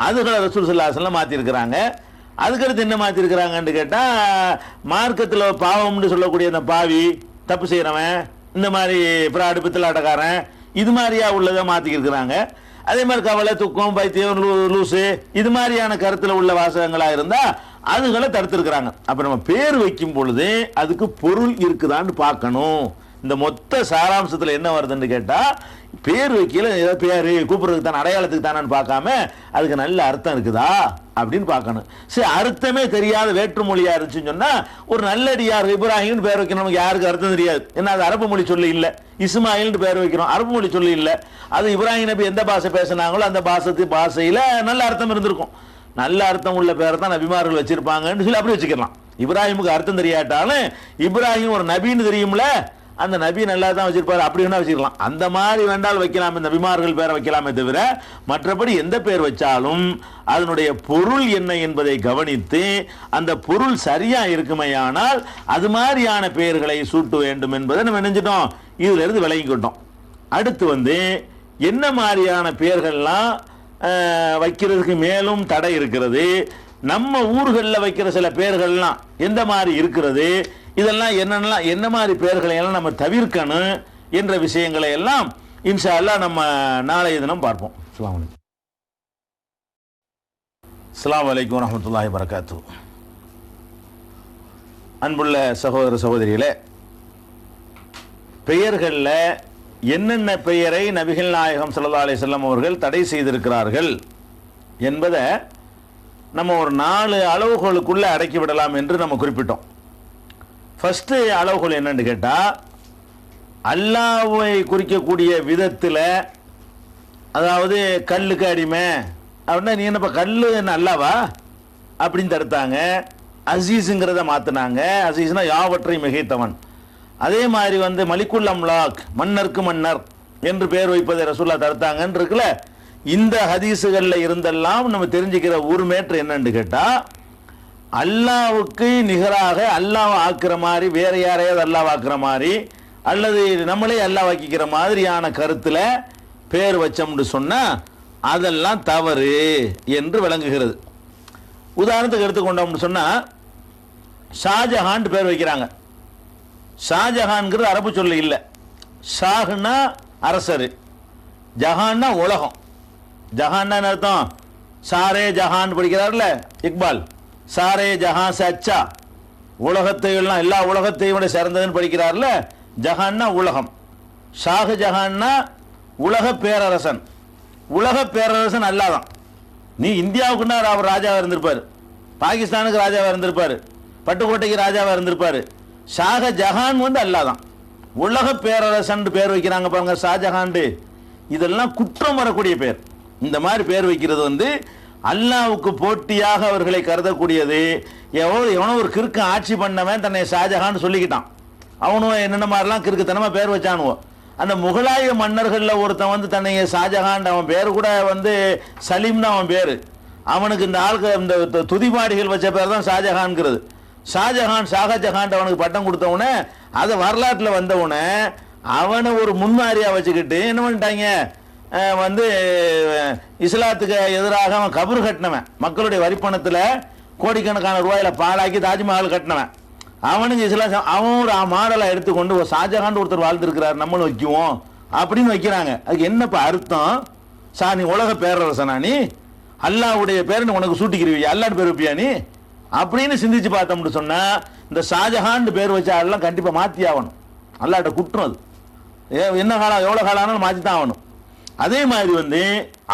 அதுகளை ரசூல் ஸல்லல்லாஹு அலைஹி வஸல்லம் மாத்திருக்கிறாங்க. அதுக்கடுத்து என்ன மாத்திருக்கிறாங்கன்னு கேட்டா, மார்க்கத்தில் பாவம்னு சொல்லக்கூடிய அந்த பாவி, தப்பு செய்யறவன், இந்த மாதிரி பிராடு, பித்தலாட்டக்காரன், இது மாதிரியா உள்ளதை மாத்திக்கிறாங்க. அதே மாதிரி கவலை, துக்கம், பைத்தியம், லூசு, இது மாதிரியான கருத்துல உள்ள வாசகங்களா இருந்தா அதுகளை தடுத்திருக்கிறாங்க. அப்ப நம்ம பேர் வைக்கும் பொழுது அதுக்கு பொருள் இருக்குதான்னு பார்க்கணும். இந்த மொத்த சாராம்சத்தில் என்ன வருதுன்னு கேட்டா, பேர் வைக்கல ஏதாவது பேரு கூப்பிடுறதுக்கு தானே, அடையாளத்துக்கு தானு பார்க்காம அதுக்கு நல்ல அர்த்தம் இருக்குதா அப்படின்னு பார்க்கணும். சரி, அர்த்தமே தெரியாத வேற்றுமொழியா இருந்துச்சுன்னு சொன்னா, ஒரு நல்லடியார் இப்ராஹிம்னு பேர் வைக்கணும், நமக்கு யாருக்கு அர்த்தம் தெரியாது. ஏன்னா அது அரபு மொழி சொல்லி இல்லை. இஸ்மாயில்னு பேர் வைக்கிறோம், அரபு மொழி சொல்லி இல்லை. அது இப்ராஹிம் நபி எந்த பாஷை பேசினாங்களோ அந்த பாஷையில நல்ல அர்த்தம் இருந்திருக்கும். நல்ல அர்த்தம் உள்ள பேரை தான் நபிமார்கள் வச்சிருப்பாங்கன்னு சொல்லி அப்படி வச்சுக்கலாம். இப்ராஹிமுக்கு அர்த்தம் தெரியாட்டாலும் இப்ராஹிம் ஒரு நபின்னு தெரியும்ல, அந்த நபி நல்லா தான் வச்சிருப்பாரு, அப்படி வேணா வச்சுக்கலாம். அந்த மாதிரி வேண்டால் வைக்கலாம், இந்த நபிமார்கள் பேரை வைக்கலாமே தவிர மற்றபடி எந்த பேர் வச்சாலும் அதனுடைய பொருள் என்ன என்பதை கவனித்து அந்த பொருள் சரியா இருக்குமையானால் அது மாதிரியான பெயர்களை சூட்ட வேண்டும் என்பதை நம்ம நினைச்சிட்டோம். இதுல இருந்து விளங்கிக்கிட்டோம். அடுத்து என்ன மாதிரியான பெயர்கள்லாம் வைக்கிறதுக்கு மேலும் தடை இருக்கிறது, நம்ம ஊர்களில் வைக்கிற சில பெயர்கள்லாம் எந்த மாதிரி இருக்கிறது, இதெல்லாம் என்ன மாதிரி பெயர்களை எல்லாம் நம்ம தவிர்க்கணும் என்ற விஷயங்களை எல்லாம் இன்ஷா அல்லாஹ் நம்ம நாளைய தினம் பார்ப்போம். அஸ்ஸலாமு அலைக்கும் வரஹ்மத்துல்லாஹி வபரகாத்துஹு. அன்புள்ள சகோதர சகோதரிகளே, பெயர்களில் என்னென்ன பெயரை நபிகள் நாயகம் ஸல்லல்லாஹு அலைஹி வஸல்லம் அவர்கள் தடை செய்திருக்கிறார்கள் என்பதை நம்ம ஒரு 4 அளவுகளுக்குள்ள அடக்கி விடலாம் என்று நம்ம குறிப்பிட்டோம். ஃபர்ஸ்ட் அளவுகோல் என்னன்னு கேட்டால், அல்லாஹ்வை குறிக்கக்கூடிய விதத்தில், அதாவது கல்லுக்கு அடிமை அப்படின்னா, நீ என்னப்பா கல்லு என்ன அல்லாவா அப்படின்னு தடுத்தாங்க. அசீஸுங்கிறத மாற்றினாங்க. அசீஸ்னா யாவற்றையும் மிகைத்தவன். அதே மாதிரி மலிக்குல் அம்லாக், மன்னருக்கு மன்னர் என்று பெயர் வைப்பதை ரசூலுல்லாஹ் தடுத்தாங்கன்னு இருக்குல்ல. இந்த ஹதீஸுகளில் இருந்தெல்லாம் நம்ம தெரிஞ்சுக்கிற ஒரு மேட்ரு என்னன்னு கேட்டால், அல்லாவுக்கு நிகராக அல்லாஹ் ஆக்குற மாதிரி வேற யாரையாவது அல்லாஹ் ஆக்குற மாதிரி அல்லது நம்மளே அல்லாஹ் ஆக்கிக்கிற மாதிரியான கருத்தில் பேர் வச்சோம்னு சொன்னால் அதெல்லாம் தவறு என்று விளங்குகிறது. உதாரணத்துக்கு எடுத்துக்கொண்டோம்னு சொன்னால், ஷாஜஹான் பேர் வைக்கிறாங்க. ஷாஜஹான்ங்கிறது அரபு சொல்ல இல்லை. ஷாஹ்னா அரசர், ஜஹான்னா உலகம். ஜஹான்னா அர்த்தம் சாரே ஜஹான் படிக்கிறார்ல இக்பால், சாரே ஜஹான் சச்சா, உலகத்தை எல்லாம் எல்லா உலகத்தையும் விட சிறந்ததுன்னு படிக்கிறார்ல. ஜஹான்னா உலகம், ஷாஹ் ஜஹான்னா உலக பேரரசன். உலக பேரரசன் அல்லாதான். நீ இந்தியாவுக்குன்னா அவர் ராஜாவாக இருந்திருப்பார், பாகிஸ்தானுக்கு ராஜாவாக இருந்திருப்பார், பட்டுக்கோட்டைக்கு ராஜாவாக இருந்திருப்பார். ஷாஹ ஜஹான் அல்லாதான். உலக பேரரசன் பேர் வைக்கிறாங்க பாருங்க, ஷாஜஹான். இதெல்லாம் குற்றம் வரக்கூடிய பேர். இந்த மாதிரி பேர் வைக்கிறது அல்லாவுக்கு போட்டியாக அவர்களை கருதக்கூடியது. எவனோ ஒரு கிறுக்கு ஆட்சி பண்ணவன் தன்னை ஷாஜஹான் சொல்லிக்கிட்டான். அவனும் என்னென்ன மாதிரிலாம் கிறுக்குத்தனமா பேர் வச்சானுவோ. அந்த முகலாய மன்னர்களில் ஒருத்தன் தன்னை ஷாஜஹான், அவன் பேர் கூட சலீம்னு அவன் பேர். அவனுக்கு இந்த ஆளுக்கு இந்த துதிபாடிகள் வச்ச பேர் தான் ஷாஜஹான்ங்கிறது. ஷாஜஹான் அவனுக்கு பட்டம் கொடுத்தவனே, அதை வரலாற்றில் வந்தவனே அவனை ஒரு முன்மாதிரியா வச்சுக்கிட்டு என்ன பண்ணிட்டாங்க, இஸ்லாத்துக்கு எதிராக அவன் கபர் கட்டினவன், மக்களுடைய வரிப்பணத்தில் கோடிக்கணக்கான ரூபாயில பாலாக்கி தாஜ்மஹால் கட்டினவன். அவனுக்கு இஸ்லாம் அவன் ஒரு மாடலை எடுத்துக்கொண்டு ஒரு ஷாஜஹான் ஒருத்தர் வாழ்ந்துருக்கிறார், நம்மளும் வைக்குவோம் அப்படின்னு வைக்கிறாங்க. அதுக்கு என்னப்பா அர்த்தம்? நீ உலக பேரரசனா, நீ அல்லாவுடைய பேர் உனக்கு சூட்டிக்கிருவியா, அல்லான்னு பேர் வைப்பியா நீ அப்படின்னு சிந்திச்சு பார்த்தோம்னு சொன்னா, இந்த ஷாஜஹான் பேர் வச்ச ஆள்லாம் கண்டிப்பா மாத்தி ஆகணும். அல்லாட்ட குற்றம் அது. என்ன காலம் எவ்வளவு காலம் ஆனாலும் மாத்தி தான் ஆகணும். அதே மாதிரி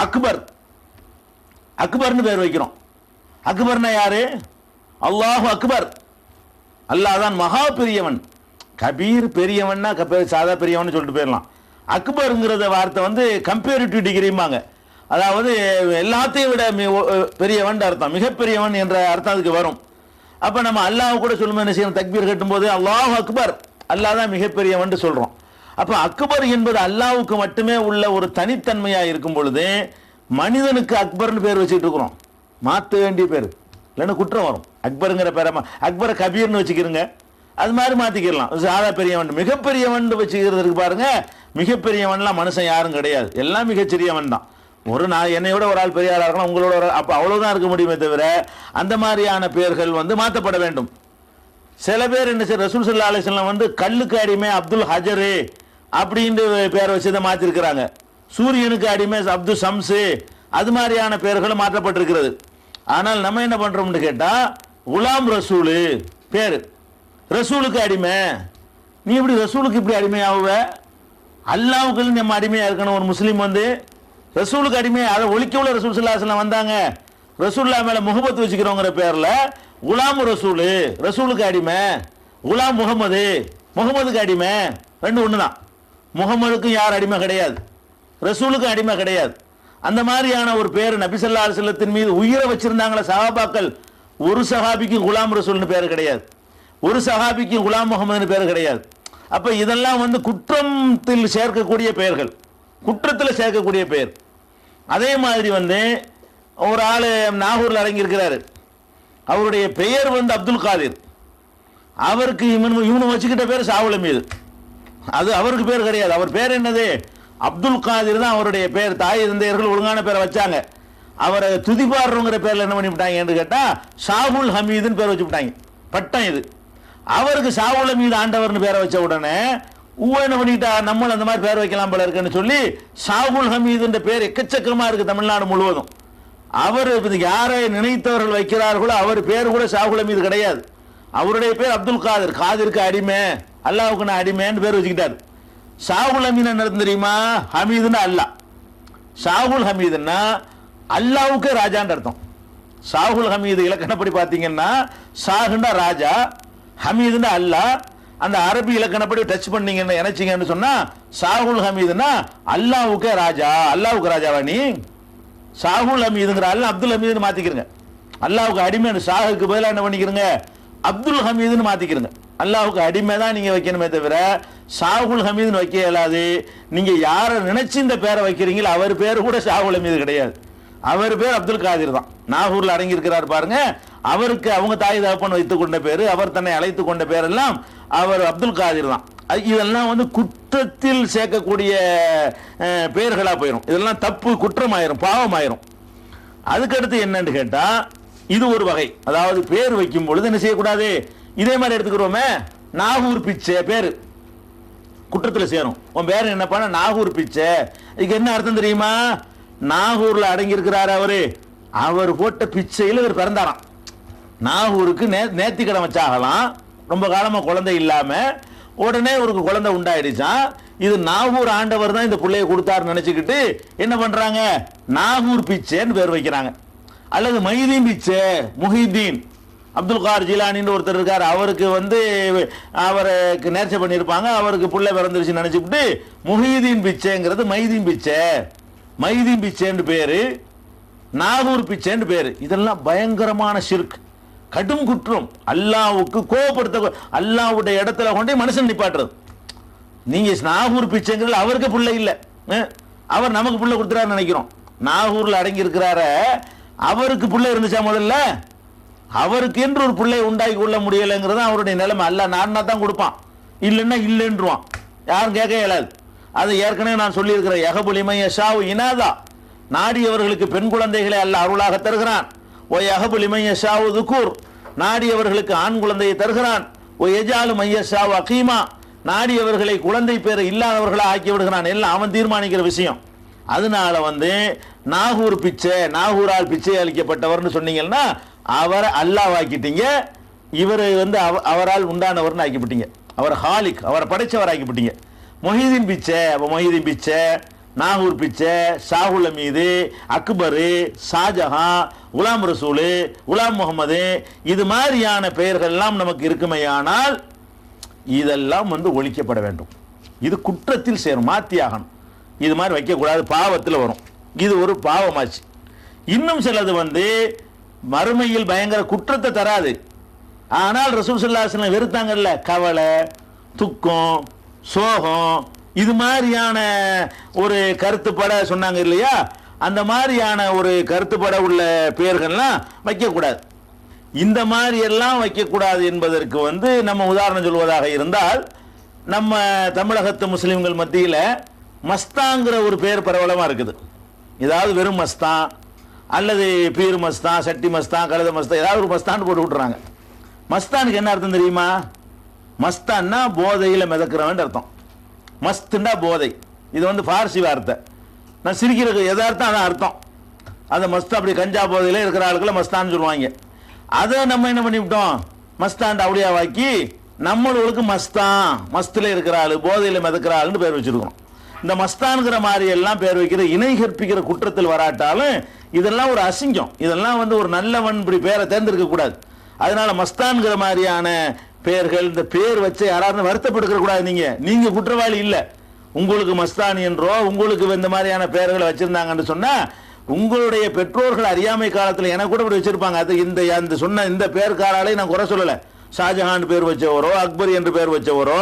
அக்பர், அக்பர்னு பேர் வைக்கிறோம். அக்பர்னா யாரு? அல்லாஹு அக்பர், அல்லாஹ் தான் மகா பெரியவன். கபீர் பெரியவன்னா சாதா பெரியவன் சொல்லிட்டு போயிடலாம். அக்பருங்கிறத வார்த்தை கம்பேரிட்டிவ் டிகிரிம்பாங்க. அதாவது எல்லாத்தையும் விட பெரியவன் அர்த்தம், மிகப்பெரியவன் என்ற அர்த்தம் அதுக்கு வரும். அப்ப நம்ம அல்லாஹ் கூட சொல்லும்போது என்ன செய்யணும்? தக்பீர் கட்டும் போது அல்லாஹ் அக்பர், அல்லாஹ் தான் மிகப்பெரியவன் சொல்றோம். அப்ப அக்பர் என்பது அல்லாஹ்வுக்கு மட்டுமே உள்ள ஒரு தனித்தன்மையா இருக்கும் பொழுது மனிதனுக்கு அக்பர்னு பேர் வச்சுட்டு இருக்கிறோம். மாற்ற வேண்டிய பேர் இல்லைன்னா குற்றம் வரும். அக்பருங்கிற பேரை அக்பரை கபீர்னு வச்சுக்கிறோங்க, அது மாதிரி மாத்திக்கிடலாம். சாதா பெரியவன் மிகப்பெரியவன் வச்சுக்கிறதுக்கு பாருங்க, மிகப்பெரியவன்லாம் மனுஷன் யாரும் கிடையாது, எல்லாம் மிகச்சிறியவன் தான். என்னையோட ஒரு ஆள் பெரிய ஆளாக இருக்கலாம், உங்களோட ஒரு அப்போ அவ்வளவுதான் இருக்க முடியுமே தவிர அந்த மாதிரியான பெயர்கள் மாற்றப்பட வேண்டும். சில பேர் என்ன செய்ய, ரசூல் ஸல்லல்லாஹு அலைஹி வஸல்லம் கல்லுக்கு அடிமை அப்துல் ஹஜரு அப்படின்னு பேர் வச்சதை மாற்றிருக்கிறாங்க. சூரியனுக்கு அடிமை அப்துல் ஷம்ஸு, அது மாதிரியான பெயர்களும் மாற்றப்பட்டிருக்கிறது. ஆனால் நம்ம என்ன பண்றோம்னு கேட்டா, குலாம் ரசூலு பேரு, ரசூலுக்கு அடிமை. நீ இப்படி ரசூலுக்கு இப்படி அடிமையாகுவ? அல்லாவுக்கு நம்ம அடிமையா இருக்கணும். ஒரு முஸ்லீம் வந்து ரசூலுக்கு அடிமை, அதை ஒழிக்க உள்ள ரசூல் ஸல்லல்லாஹு அலைஹி வஸல்லம் வந்தாங்க. ரசூல்லா மேல முகபத் வச்சுக்கிறோங்கிற பேர்ல குலாம் ரசூலு, ரசூலுக்கு அடிமை. குலாம் முகமது, முகமதுக்கு அடிமை. ரெண்டு ஒன்று தான். முகமதுக்கும் யார் அடிமை கிடையாது, ரசூலுக்கும் அடிமை கிடையாது. அந்த மாதிரியான ஒரு பேர் நபி ஸல்லல்லாஹு அலைஹி வஸல்லத்தின் மீது உயிரை வச்சிருந்தாங்களே சஹாபாக்கள். ஒரு சஹாபிக்கு குலாம் ரசூல்னு பேர் கிடையாது, ஒரு சஹாபிக்கு குலாம் முகமதுன்னு பேர் கிடையாது. அப்ப இதெல்லாம் வந்து குற்றத்தில் சேர்க்கக்கூடிய பெயர்கள், குற்றத்தில் சேர்க்கக்கூடிய பெயர். அதே மாதிரி வந்து ஒரு ஆள் நாகூரில் அடங்கியிருக்கிறாரு, அவருடைய பெயர் வந்து அப்துல் காதிர். அவருக்கு இவனு வச்சுக்கிட்ட பேர் ஷாவுல் ஹமீது, அது அவருக்கு பேர் கிடையாது. அவர் பேர் என்னது? அப்துல் காதிர் தான் அவருடைய பேர். தாய் தந்தையர்கள் ஒழுங்கான பேரை வச்சாங்க. அவரை துதிபாடுறோங்கிற பேர்ல என்ன பண்ணிவிட்டாங்கன்னு கேட்டா ஷாவுல் ஹமீதுன்னு பேர் வச்சு விட்டாங்க, பட்டம் இது. அவருக்கு ஷாவுல் ஹமீது ஆண்டவர்னு பேரை வச்ச உடனே என்ன பண்ணிட்டா, நம்மளும் அந்த மாதிரி பேர் வைக்கலாம் போல இருக்குன்னு சொல்லி ஷாவுல் ஹமீதுன்ற பேர் எக்கச்சக்கமா இருக்கு தமிழ்நாடு முழுவதும். அவர் யாரை நினைத்தவர்கள் வைக்கிறார்களோ அவர் பேர் கூட ஷாவுல் ஹமீது கிடையாது. அவருடைய பேர் அப்துல் காதிர். காதிருக்கு அடிமை, அல்லாவுக்கு நான் அடிமைன்னு பேர் வச்சுக்கிட்டாரு. ஷாவுல் ஹமீது என்ன தெரியுமா? ஹமீதுன்னா அல்லா. ஷாவுல் ஹமீதுன்னா அல்லாவுக்கு ராஜான்னு அர்த்தம். ஷாவுல் ஹமீது இலக்கணப்படி பார்த்தீங்கன்னா ஷாஹுண்டா ராஜா, ஹமீதுன்னா அல்லா. அந்த அரபி இலக்கணப்படி டச் பண்ணீங்கன்னு நினைச்சீங்கன்னு சொன்னா ஷாஹுல் ஹமீதுன்னா அல்லாவுக்கே ராஜா. அல்லாவுக்கு ராஜாவா நீ? ஷாஹுல் ஹமீதுங்கிற அல்ல அப்துல் ஹமீதுன்னு மாத்திக்கிறங்க. அல்லாவுக்கு அடிமை ஷாஹுக்கு பதிலாக என்ன பண்ணிக்கிறங்க? அப்துல் ஹமீதுன்னு மாத்திக்கிறங்க. அல்லாவுக்கு அடிமை தான் நீங்க வைக்கணுமே தவிர ஷாஹுல் ஹமீதுன்னு வைக்க இயலாது. நீங்க யாரை நினைச்சு இந்த பேரை வைக்கிறீங்களோ அவர் பேர் கூட ஷாஹுல் ஹமீது கிடையாது. அவர் பேர் அப்துல் காதிர் தான். நாகூர்ல அடங்கி இருக்கிறார் பாருங்க. அவருக்கு அவங்க தாய் தகப்பன் வைத்துக் கொண்ட பேரு, அவர் தன்னை அழைத்துக் கொண்ட பேர் எல்லாம் அவர் அப்துல் காதிர் தான். இதெல்லாம் வந்து குற்றத்தில் சேர்க்கக்கூடிய பெயர்களா போயிடும். இதெல்லாம் தப்பு, குற்றம் ஆயிரும், பாவம் ஆயிரும். அதுக்கடுத்து என்னன்னு கேட்டா இது ஒரு வகை. அதாவது பேர் வைக்கும் பொழுது என்ன செய்யக்கூடாது? இதே மாதிரி எடுத்துக்கிறோமே, நாகூர் பிச்சை பேரு குற்றத்தில் சேரும். உன் பேர் என்ன பண்ண? நாகூர் பிச்சை. இதுக்கு என்ன அர்த்தம் தெரியுமா? நாகூர்ல அடங்கி இருக்கிறாரு அவரு, அவர் போட்ட பிச்சையில் இவர் பிறந்தாராம். நாகூருக்கு நேர்த்தி கடன் வச்சாகலாம். ரொம்ப காலமா குழந்தை இல்லாம உடனே ஒரு குழந்தை உண்டாயிடுச்சான். இது நாகூர் ஆண்டவர் தான் இந்த பிள்ளையை கொடுத்தாருன்னு நினைச்சுக்கிட்டு என்ன பண்றாங்க? நாகூர் பிச்சைன்னு பேர் வைக்கிறாங்க. அல்லது மைதீன் பிச்சை, முஹிதீன் அப்துல் கார் ஜிலானின்னு ஒருத்தர் இருக்கார். அவருக்கு வந்து அவருக்கு நேர்ச்சை பண்ணியிருப்பாங்க, அவருக்கு பிள்ளை பிறந்துருச்சு நினைச்சுக்கிட்டு முஹிதீன் பிச்சைங்கிறது மைதீன் பிச்சை. மைதீன் பிச்சைன்னு பேரு, நாகூர் பிச்சைன்னு பேரு. இதெல்லாம் பயங்கரமான ஷிர்க், கடும் குற்றம். அல்லாவுக்கு கோபப்படுத்த, அல்லாவுடைய இடத்துல கொண்டே மனுஷன் நிப்பாட்டுறது. நீங்க நாகூர் பிச்சைங்கிறது அவருக்கு பிள்ளை இல்லை, அவர் நமக்கு பிள்ளை கொடுத்துறாரு நினைக்கிறோம். நாகூர்ல அடங்கி இருக்கிறார அவருக்கு பிள்ளை இருந்துச்சா? முதல்ல அவருக்கு என்று ஒரு பிள்ளை உண்டாக்கி கொள்ள முடியலைங்கிறது அவருடைய நிலைமை. அல்ல நான்னா தான் கொடுப்பான், இல்லைன்னா இல்லைன்றுவான். யாரும் கேட்க இயலாது. அது ஏற்கனவே நான் சொல்லியிருக்கிறேன். யஹபுலிமை யஷாவு இனாதா, நாடியவர்களுக்கு பெண் குழந்தைகளை அல்ல அருளாக தருகிறான். ஓ யஹபுலிமை யஷாவு துக்கூர், நாடியவர்களுக்கு ஆண் குழந்தையை தருகிறான். ஓ எஜாலு மையஷாவு அகீமா, நாடியவர்களை குழந்தை பேரை இல்லாதவர்களா ஆக்கி விடுகிறான். எல்லாம் அவன் தீர்மானிக்கிற விஷயம். அதனால வந்து நாகூர் பிச்சை, நாகூரால் பிச்சை அளிக்கப்பட்டவர்னு சொன்னீங்கன்னா அவரை அல்லாவாக்கிட்டீங்க. இவர் வந்து அவரால் உண்டானவர்னு ஆக்கிவிட்டீங்க. அவர் ஹாலிக், அவரை படைச்சவர் ஆக்கிவிட்டீங்க. மொஹிதீன் பிச்சை, மொஹிதீன் பிச்சை, நாகூர் பிச்சை, ஷாஹுல் ஹமீது, அக்பரு, ஷாஜஹான், குலாம் ரசூலு, குலாம் முகமது, இது மாதிரியான பெயர்கள் எல்லாம் நமக்கு இருக்குமையானால் இதெல்லாம் வந்து ஒழிக்கப்பட வேண்டும். இது குற்றத்தில் சேரும், மாத்தியாகணும். இது மாதிரி வைக்கக்கூடாது, பாவத்தில் வரும். இது ஒரு பாவமாச்சு. இன்னும் சிலது வந்து மறுமையில் பயங்கர குற்றத்தை தராது. ஆனால் ரசூல் ஸல்லல்லாஹு அலைஹி வஸல்லம் வெறுத்தாங்கல்ல, கவலை, துக்கம், சோகம், இது மாதிரியான ஒரு கருத்துப்பட சொன்னாங்க இல்லையா? அந்த மாதிரியான ஒரு கருத்துப்பட உள்ள பெயர்கள்லாம் வைக்கக்கூடாது. இந்த மாதிரி எல்லாம் வைக்கக்கூடாது என்பதற்கு வந்து நம்ம உதாரணம் சொல்வதாக இருந்தால், நம்ம தமிழகத்து முஸ்லிம்கள் மத்தியில் மஸ்தாங்கிற ஒரு பேர் பிரபலமாக இருக்குது. ஏதாவது வெறும் மஸ்தான் அல்லது பீர் மஸ்தான், சட்டி மஸ்தான், கழுத மஸ்தான், ஏதாவது ஒரு மஸ்தான் போட்டு விட்டுறாங்க. மஸ்தானுக்கு என்ன அர்த்தம் தெரியுமா? மஸ்தான்னா போதையில் மிதக்கிறவன் அர்த்தம். மஸ்துண்டா போதை. இது வந்து பார்சி வார்த்தை. நான் சிரிக்கிற எதார்த்தம் அதான் அர்த்தம். அந்த மஸ்து அப்படி கஞ்சா போதையில் இருக்கிற ஆளுக்களை மஸ்தான்னு சொல்லுவாங்க. அதை நம்ம என்ன பண்ணிவிட்டோம், மஸ்தான் அவுளியாவாக்கி நம்மளுக்கு மஸ்தான், மஸ்தில் இருக்கிற ஆளு, போதையில் மிதக்கிற ஆளுன்னு பேர் வச்சிருக்கோம். இந்த மஸ்தான்கிற மாதிரி எல்லாம் பேர் வைக்கிற இணை கற்பிக்கிற குற்றத்தில் வராட்டாலும் இதெல்லாம் ஒரு அசிங்கம். இதெல்லாம் வந்து ஒரு நல்லவன் இப்படி பேரை தேர்ந்தெடுக்க கூடாது. அதனால மஸ்தான்கிற மாதிரியான பெயர்கள், இந்த பேர் வச்சு யாராவது வருத்தப்படுத்த கூடாது. நீங்க குற்றவாளி இல்லை. உங்களுக்கு மஸ்தான் என்றோ உங்களுக்கு இந்த மாதிரியான பெயர்களை வச்சிருந்தாங்கன்னு சொன்னா உங்களுடைய பெற்றோர்கள் அறியாமை காலத்தில் எனக்கு கூட வச்சிருப்பாங்க. அது இந்த சொன்ன இந்த பேர்காராலே நான் குறை சொல்லலை. ஷாஜஹான் பேர் வச்சவரோ, அக்பர் என்று பேர் வச்சவரோ,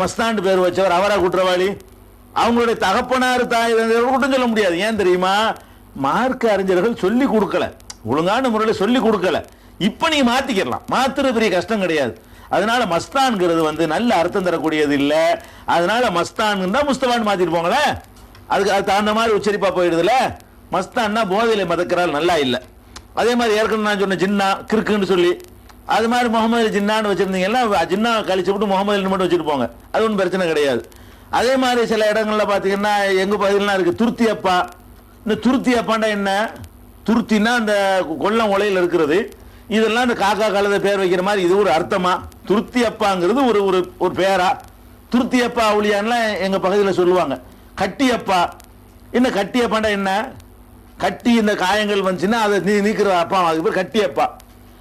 மஸ்தான் பேர் வச்சவர், அவரா குற்றவாளி? அவங்களுடைய தகப்பனார் தாய் குற்றம் சொல்ல முடியாது. ஏன் தெரியுமா? மார்க்க அறிஞர்கள் சொல்லி கொடுக்கல, ஒழுங்கான முறையில் சொல்லி கொடுக்கல. இப்ப நீ மாத்திக்கலாம், மாத்துறது பெரிய கஷ்டம் கிடையாது. அதனால மஸ்தான்ங்கிறது வந்து நல்ல அர்த்தம் தரக்கூடியது இல்லை. அதனால மஸ்தான் தான் முஸ்தபான் மாத்திட்டு போங்களேன். அதுக்கு அது தகுந்த மாதிரி உச்சரிப்பா போயிடுதுல. மஸ்தான்னா போதையில மதக்கிறாள், நல்லா இல்லை. அதே மாதிரி ஏற்கனவே நான் சொன்ன ஜின்னா கிறுக்குன்னு சொல்லி அது மாதிரி முகமது ஜின்னான்னு வச்சிருந்தீங்கன்னா ஜின்னா கழிச்சு விட்டு முகமது மட்டும் வச்சுட்டு போங்க, அது ஒன்றும் பிரச்சனை கிடையாது. அதே மாதிரி சில இடங்கள்ல பார்த்தீங்கன்னா எங்க பகுதியிலாம் இருக்கு துருத்தி அப்பா. இந்த துருத்தி அப்பாண்டா என்ன? துருத்தின்னா அந்த கொல்லம் உலையில் இருக்கிறது. இதெல்லாம் இந்த காக்கா கழுத பேர் வைக்கிற மாதிரி இது ஒரு அர்த்தமா? துருத்தி அப்பாங்கிறது ஒரு ஒரு பேரா? துருத்தி அப்பா அவுளியான்லாம் எங்க பகுதியில் சொல்லுவாங்க. கட்டி அப்பா, என்ன கட்டி அப்பாண்டா என்ன? கட்டி இந்த காயங்கள் வந்துச்சுன்னா அதை நீக்கிற அப்பா, அதுக்கு பேர் கட்டியப்பா.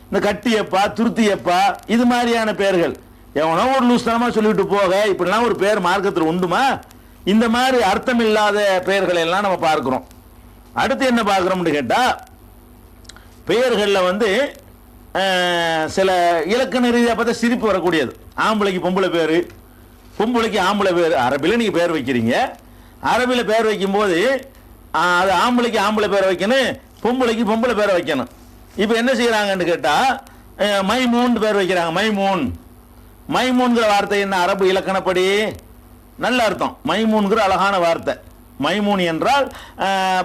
இந்த கட்டியப்பா, துருத்தியப்பா, இது மாதிரியான பெயர்கள் எவனோ ஒரு லூஸ்தனமா சொல்லிட்டு போக, இப்படிலாம் ஒரு பேர் மார்க்கத்தில் உண்டுமா? இந்த மாதிரி அர்த்தம் இல்லாத பெயர்களை எல்லாம் நம்ம பார்க்கிறோம். அடுத்து என்ன பார்க்கிறோம்னு கேட்டா, பெயர்கள்ல வந்து சில இலக்கண ரீதியாக பார்த்தா சிரிப்பு வரக்கூடியது. ஆம்பளைக்கு பொம்பளை பேரு, பொம்பளைக்கு ஆம்பளை பேர். அரபில நீங்க பேர் வைக்கிறீங்க, அரபில பேர் வைக்கும் போது அது ஆம்பளைக்கு ஆம்பளை பேர் வைக்கணும், பொம்பளைக்கு பொம்பளை பேரை வைக்கணும். இப்போ என்ன செய்யறாங்கன்னு கேட்டா மைமூன் பேர் வைக்கிறாங்க. மைமூன், மைமூன்கிற வார்த்தை என்ன? அரபு இலக்கணப்படி நல்ல அர்த்தம். மைமூன்கிற அழகான வார்த்தை. மைமூன் என்றால்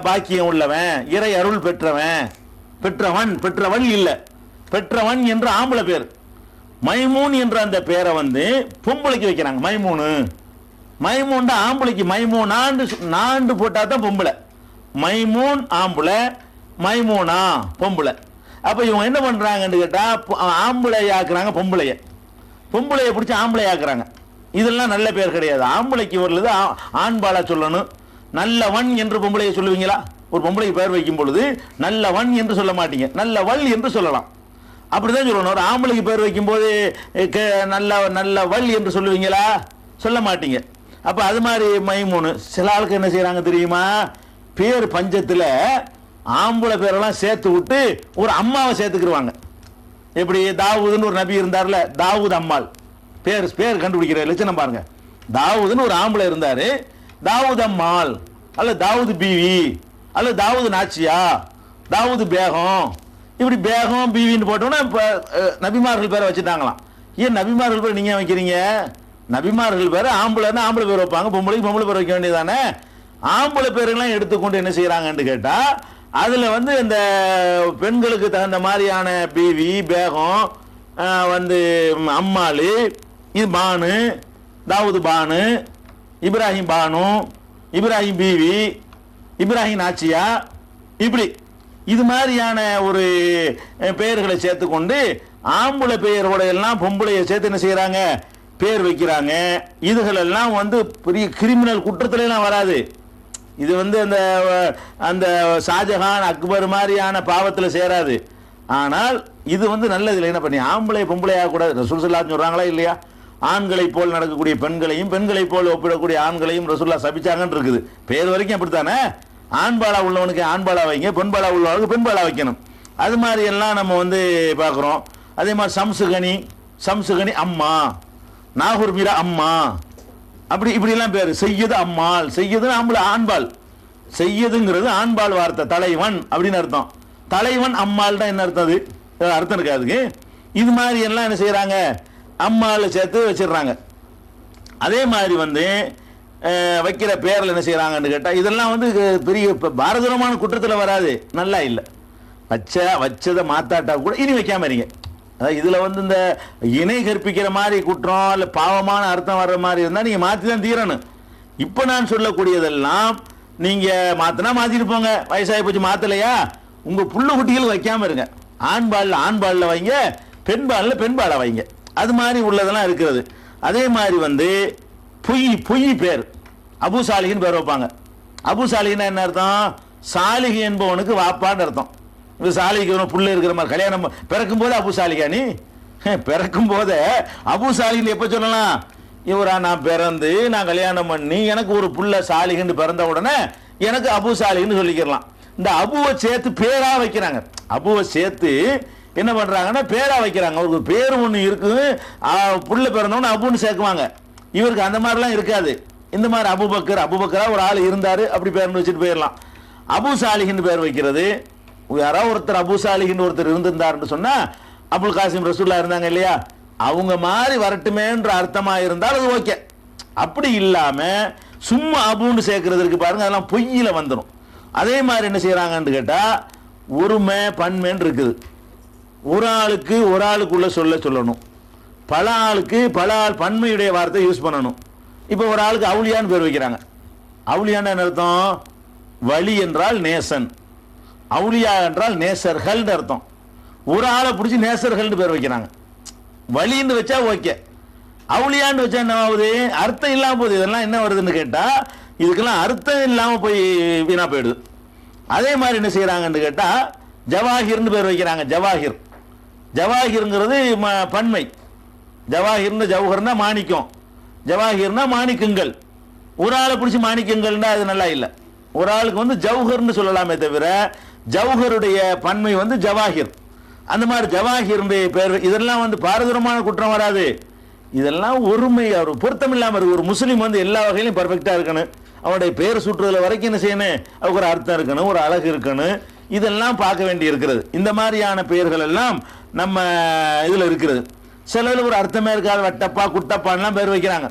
பாக்கியம் உள்ளவன், இறை அருள் பெற்றவன், பெற்றவன், பெற்றவன் இல்லை, பெற்றவன் என்ற ஆம்பளை பேர். மைமூன் என்ற அந்த பேரை வந்து பொம்பளைக்கு வைக்கிறாங்க. மைமூனு, மைமூன் ஆம்பளைக்கு. மைமூனாண்டு நாண்டு போட்டா தான் பொம்பளை. மைமூன் ஆம்பளை, மைமூனா பொம்பளை. அப்ப இவங்க என்ன பண்றாங்கன்னு கேட்டா ஆம்பளை ஆக்குறாங்க பொம்பளைய, பொம்பளைய பிடிச்சி ஆம்பளை ஆக்குறாங்க. இதெல்லாம் நல்ல பேர் கிடையாது. ஆம்பளைக்கு வருது ஆண்பாலா சொல்லணும். நல்லவன் என்று பொம்பளையை சொல்லுவீங்களா? ஒரு பொம்பளைக்கு பேர் வைக்கும் பொழுது நல்லவன் என்று சொல்ல மாட்டீங்க, நல்லவள் என்று சொல்லலாம். அப்படிதான் சொல்லணும். ஒரு ஆம்பளைக்கு பேர் வைக்கும் போது நல்லவள் என்று சொல்லுவீங்களா? சொல்ல மாட்டீங்க. அப்ப அது மாதிரி மைமூனு. சில ஆளுக்கு என்ன செய்யறாங்க தெரியுமா? பேர் பஞ்சத்துல ஆம்பளை பேரெல்லாம் சேர்த்து விட்டு ஒரு அம்மாவை சேர்த்துக்கிடுவாங்க. எப்படி? தாவூதுன்னு ஒரு நபி இருந்தார்ல, தாவூத் அம்மாள். பேர் கண்டுபிடிக்கிற லட்சணம் பாருங்க. தாவூதுன்னு ஒரு ஆம்பளை இருந்தாரு, தாவூத் அம்மாள் அல்ல தாவூத் பீவி அல்ல தாவூத் நாச்சியா, தாவூத் பேகம். இப்படி பேகம் பீவின்னு போட்டோம்னா நபிமார்கள் பேரை வச்சுட்டாங்களாம். ஏன் நபிமார்கள் பேர் நீங்க வைக்கிறீங்க? நபிமார்கள் பேர் ஆம்பளைன்னா ஆம்பளை பேர் வைப்பாங்க, பொம்பளைக்கு பொம்பளை பேர் வைக்க வேண்டியதானே? ஆம்பளை பேரெல்லாம் எடுத்துக்கொண்டு என்ன செய்யறாங்கன்னு கேட்டா அதுல வந்து இந்த பெண்களுக்கு தகுந்த மாதிரியான பீவி, பேகம், வந்து அம்மாளு, இது பானு, தாவூது பானு, இப்ராஹிம் பானு, இப்ராஹிம் பீவி, இப்ராஹிம் நாச்சியா, இப்படி இது மாதிரியான ஒரு பெயர்களை சேர்த்துக்கொண்டு ஆம்பளை பெயரோட எல்லாம் பொம்பளையை சேர்த்து என்ன செய்யறாங்க? பேர் வைக்கிறாங்க. இதுகள் எல்லாம் வந்து பெரிய கிரிமினல் குற்றத்துல எல்லாம் வராது. இது வந்து அந்த ஷாஜஹான் அக்பர் மாதிரியான பாவத்தில் சேராது. ஆனால் இது வந்து நல்லது. என்ன பண்ணி ஆம்பளை பொம்பளையாக கூட ரசூல் ஸல்லல்லாஹு சொல்றாங்களா இல்லையா? ஆண்களை போல் நடக்கக்கூடிய பெண்களையும் பெண்களை போல் ஒப்பிடக்கூடிய ஆண்களையும் ரசூல்லா சபிச்சாங்கன்னு இருக்குது. பேர் வரைக்கும் அப்படித்தானே? ஆண்பாலா உள்ளவனுக்கு ஆண்பாலா வைங்க, பெண்பாலா உள்ளவனுக்கு பெண்பாலா வைக்கணும். அது மாதிரி எல்லாம் நம்ம வந்து பார்க்குறோம். அதே மாதிரி சம்சுகனி அம்மா, நாகூர் மீரா அம்மா, அப்படி இப்படிலாம் பேர். செய்யது அம்மாள், செய்யதுன்னு ஆம்பளை ஆண்பால், செய்யதுங்கிறது ஆண்பால் வார்த்தை. தலைவன் அப்படின்னு அர்த்தம். தலைவன் அம்மாள் தான் என்ன அர்த்தம்? அது அர்த்தம் இருக்காதுக்கு. இது மாதிரி எல்லாம் என்ன செய்யறாங்க? அம்மாள் சேர்த்து வச்சிடுறாங்க. அதே மாதிரி வந்து வைக்கிற பேரில் என்ன செய்யறாங்கன்னு கேட்டா இதெல்லாம் வந்து பெரிய பாரதூரமான குற்றத்தில் வராது. நல்லா இல்லை, வச்சதை மாத்தாட்டா கூட இனி வைக்காம இருங்க. அதாவது இதுல வந்து இந்த இணை கற்பிக்கிற மாதிரி குற்றம் இல்ல பாவமான அர்த்தம் வர்ற மாதிரி இருந்தா நீங்க மாத்தி தான் தீரணும். இப்ப நான் சொல்லக்கூடியதெல்லாம் நீங்க மாத்தினா மாத்திட்டு போங்க, வயசாகி போச்சு மாத்தலையா, உங்க புள்ள குட்டிகள் வைக்காம இருங்க. ஆண்பாலில் ஆண்பாலில் வைங்க, பெண்பாலில் பெண்பாலை வைங்க. அது மாதிரி உள்ளதெல்லாம் இருக்கிறது. அதே மாதிரி வந்து பொய் பேர் அபு சாலிகின்னு பேர் வைப்பாங்க. அபு சாலிகின்னா என்ன அர்த்தம்? சாலிகி என்பவனுக்கு வாப்பான்னு அர்த்தம். இது சாலிக்கு புள்ள இருக்கிற மாதிரி கல்யாணம் பிறக்கும் போது அபு சாலிகா நீ பிறக்கும் போதே அபு சாலின்னு எப்போ சொல்லலாம்? இவரா நான் பிறந்து நான் கல்யாணம் பண்ணி எனக்கு ஒரு புள்ள சாலிகின்னு பிறந்த உடனே எனக்கு அபு சாலிகின்னு சொல்லிக்கிறலாம். இந்த அபுவை சேர்த்து பேரா வைக்கிறாங்க. அபுவை சேர்த்து என்ன பண்றாங்கன்னா பேரா வைக்கிறாங்க. அவருக்கு பேர் ஒன்று இருக்கு, புள்ள பிறந்தவொன்னு அபுன்னு சேர்க்குவாங்க. இவருக்கு அந்த மாதிரிலாம் இருக்காது. இந்த மாதிரி அபுபக்கரா ஒரு ஆள் இருந்தாரு அப்படி பேர்னு வச்சுட்டு போயிடலாம். அபு சாலிகின்னு பேர் வைக்கிறது, யாராவது ஒருத்தர் அபு சாலிகின்னு ஒருத்தர் இருந்திருந்தாருன்னு சொன்னா அபுல் காசிம் ரசூல்லா இருந்தாங்க இல்லையா, அவங்க மாதிரி வரட்டுமேன்ற அர்த்தமா இருந்தால் அது ஓகே. அப்படி இல்லாம சும்மா அபுன்னு சேர்க்கறதுக்கு பாருங்க, அதெல்லாம் பொய்யில வந்துடும். அதே மாதிரி என்ன செய்யறாங்கன்னு கேட்டா ஒருமை பன்மைன்னு இருக்குது. ஒரு ஆளுக்கு ஒரு ஆளுக்குள்ள சொல்லணும், பல ஆளுக்கு பல ஆள் பன்மையுடைய வார்த்தை யூஸ் பண்ணணும். இப்போ ஒரு ஆளுக்கு அவுலியான்னு பேர் வைக்கிறாங்க. அவுலியான்னு என்ன அர்த்தம்? வலி என்றால் நேசன், அவுலியா என்றால் நேசர்கள் அர்த்தம். ஒரு ஆளை பிடிச்சி நேசர்கள் பேர் வைக்கிறாங்க. வலின்னு வச்சா ஓகே, அவுலியான்னு வச்சா என்ன ஆகுது? அர்த்தம் இல்லாம போகுது. இதெல்லாம் என்ன வருதுன்னு கேட்டா இதுக்கெல்லாம் அர்த்தம் இல்லாம போய் வீணா போயிடுது. அதே மாதிரி என்ன செய்யறாங்கன்னு கேட்டா ஜவாஹிர்னு பேர் வைக்கிறாங்க. ஜவாஹிர்ங்கிறது பன்மை. ஜவாஹிர்னு ஜவுஹர்னா மாணிக்கம், ஜவாஹிர்னா மாணிக்கங்கள். ஒரு ஆளை பிடிச்சி மாணிக்கங்கள்னா அது நல்லா இல்லை. ஒரு ஆளுக்கு வந்து ஜவுஹர்னு சொல்லலாமே தவிர ஜவுஹருடைய பன்மை வந்து ஜவாஹிர். அந்த மாதிரி ஜவாஹிருடைய பேர் இதெல்லாம் வந்து பாரதூரமான குற்றம் வராது. இதெல்லாம் ஒருமை, அவர் பொருத்தம் இல்லாமல் இருக்கு. ஒரு முஸ்லீம் வந்து எல்லா வகையிலும் பர்ஃபெக்டா இருக்கணும். அவனுடைய பேர் சுற்றுதல வரைக்கும் என்ன செய்யணும்? அவருக்கு ஒரு அர்த்தம் இருக்கணும், ஒரு அழகு இருக்கணும். இதெல்லாம் பார்க்க வேண்டி இருக்கிறது. இந்த மாதிரியான பெயர்கள் எல்லாம் நம்ம இதுல இருக்கிறது. சிலர் ஒரு அர்த்தமே இருக்காது, வட்டப்பா குட்டப்பான்லாம் பேர் வைக்கிறாங்க.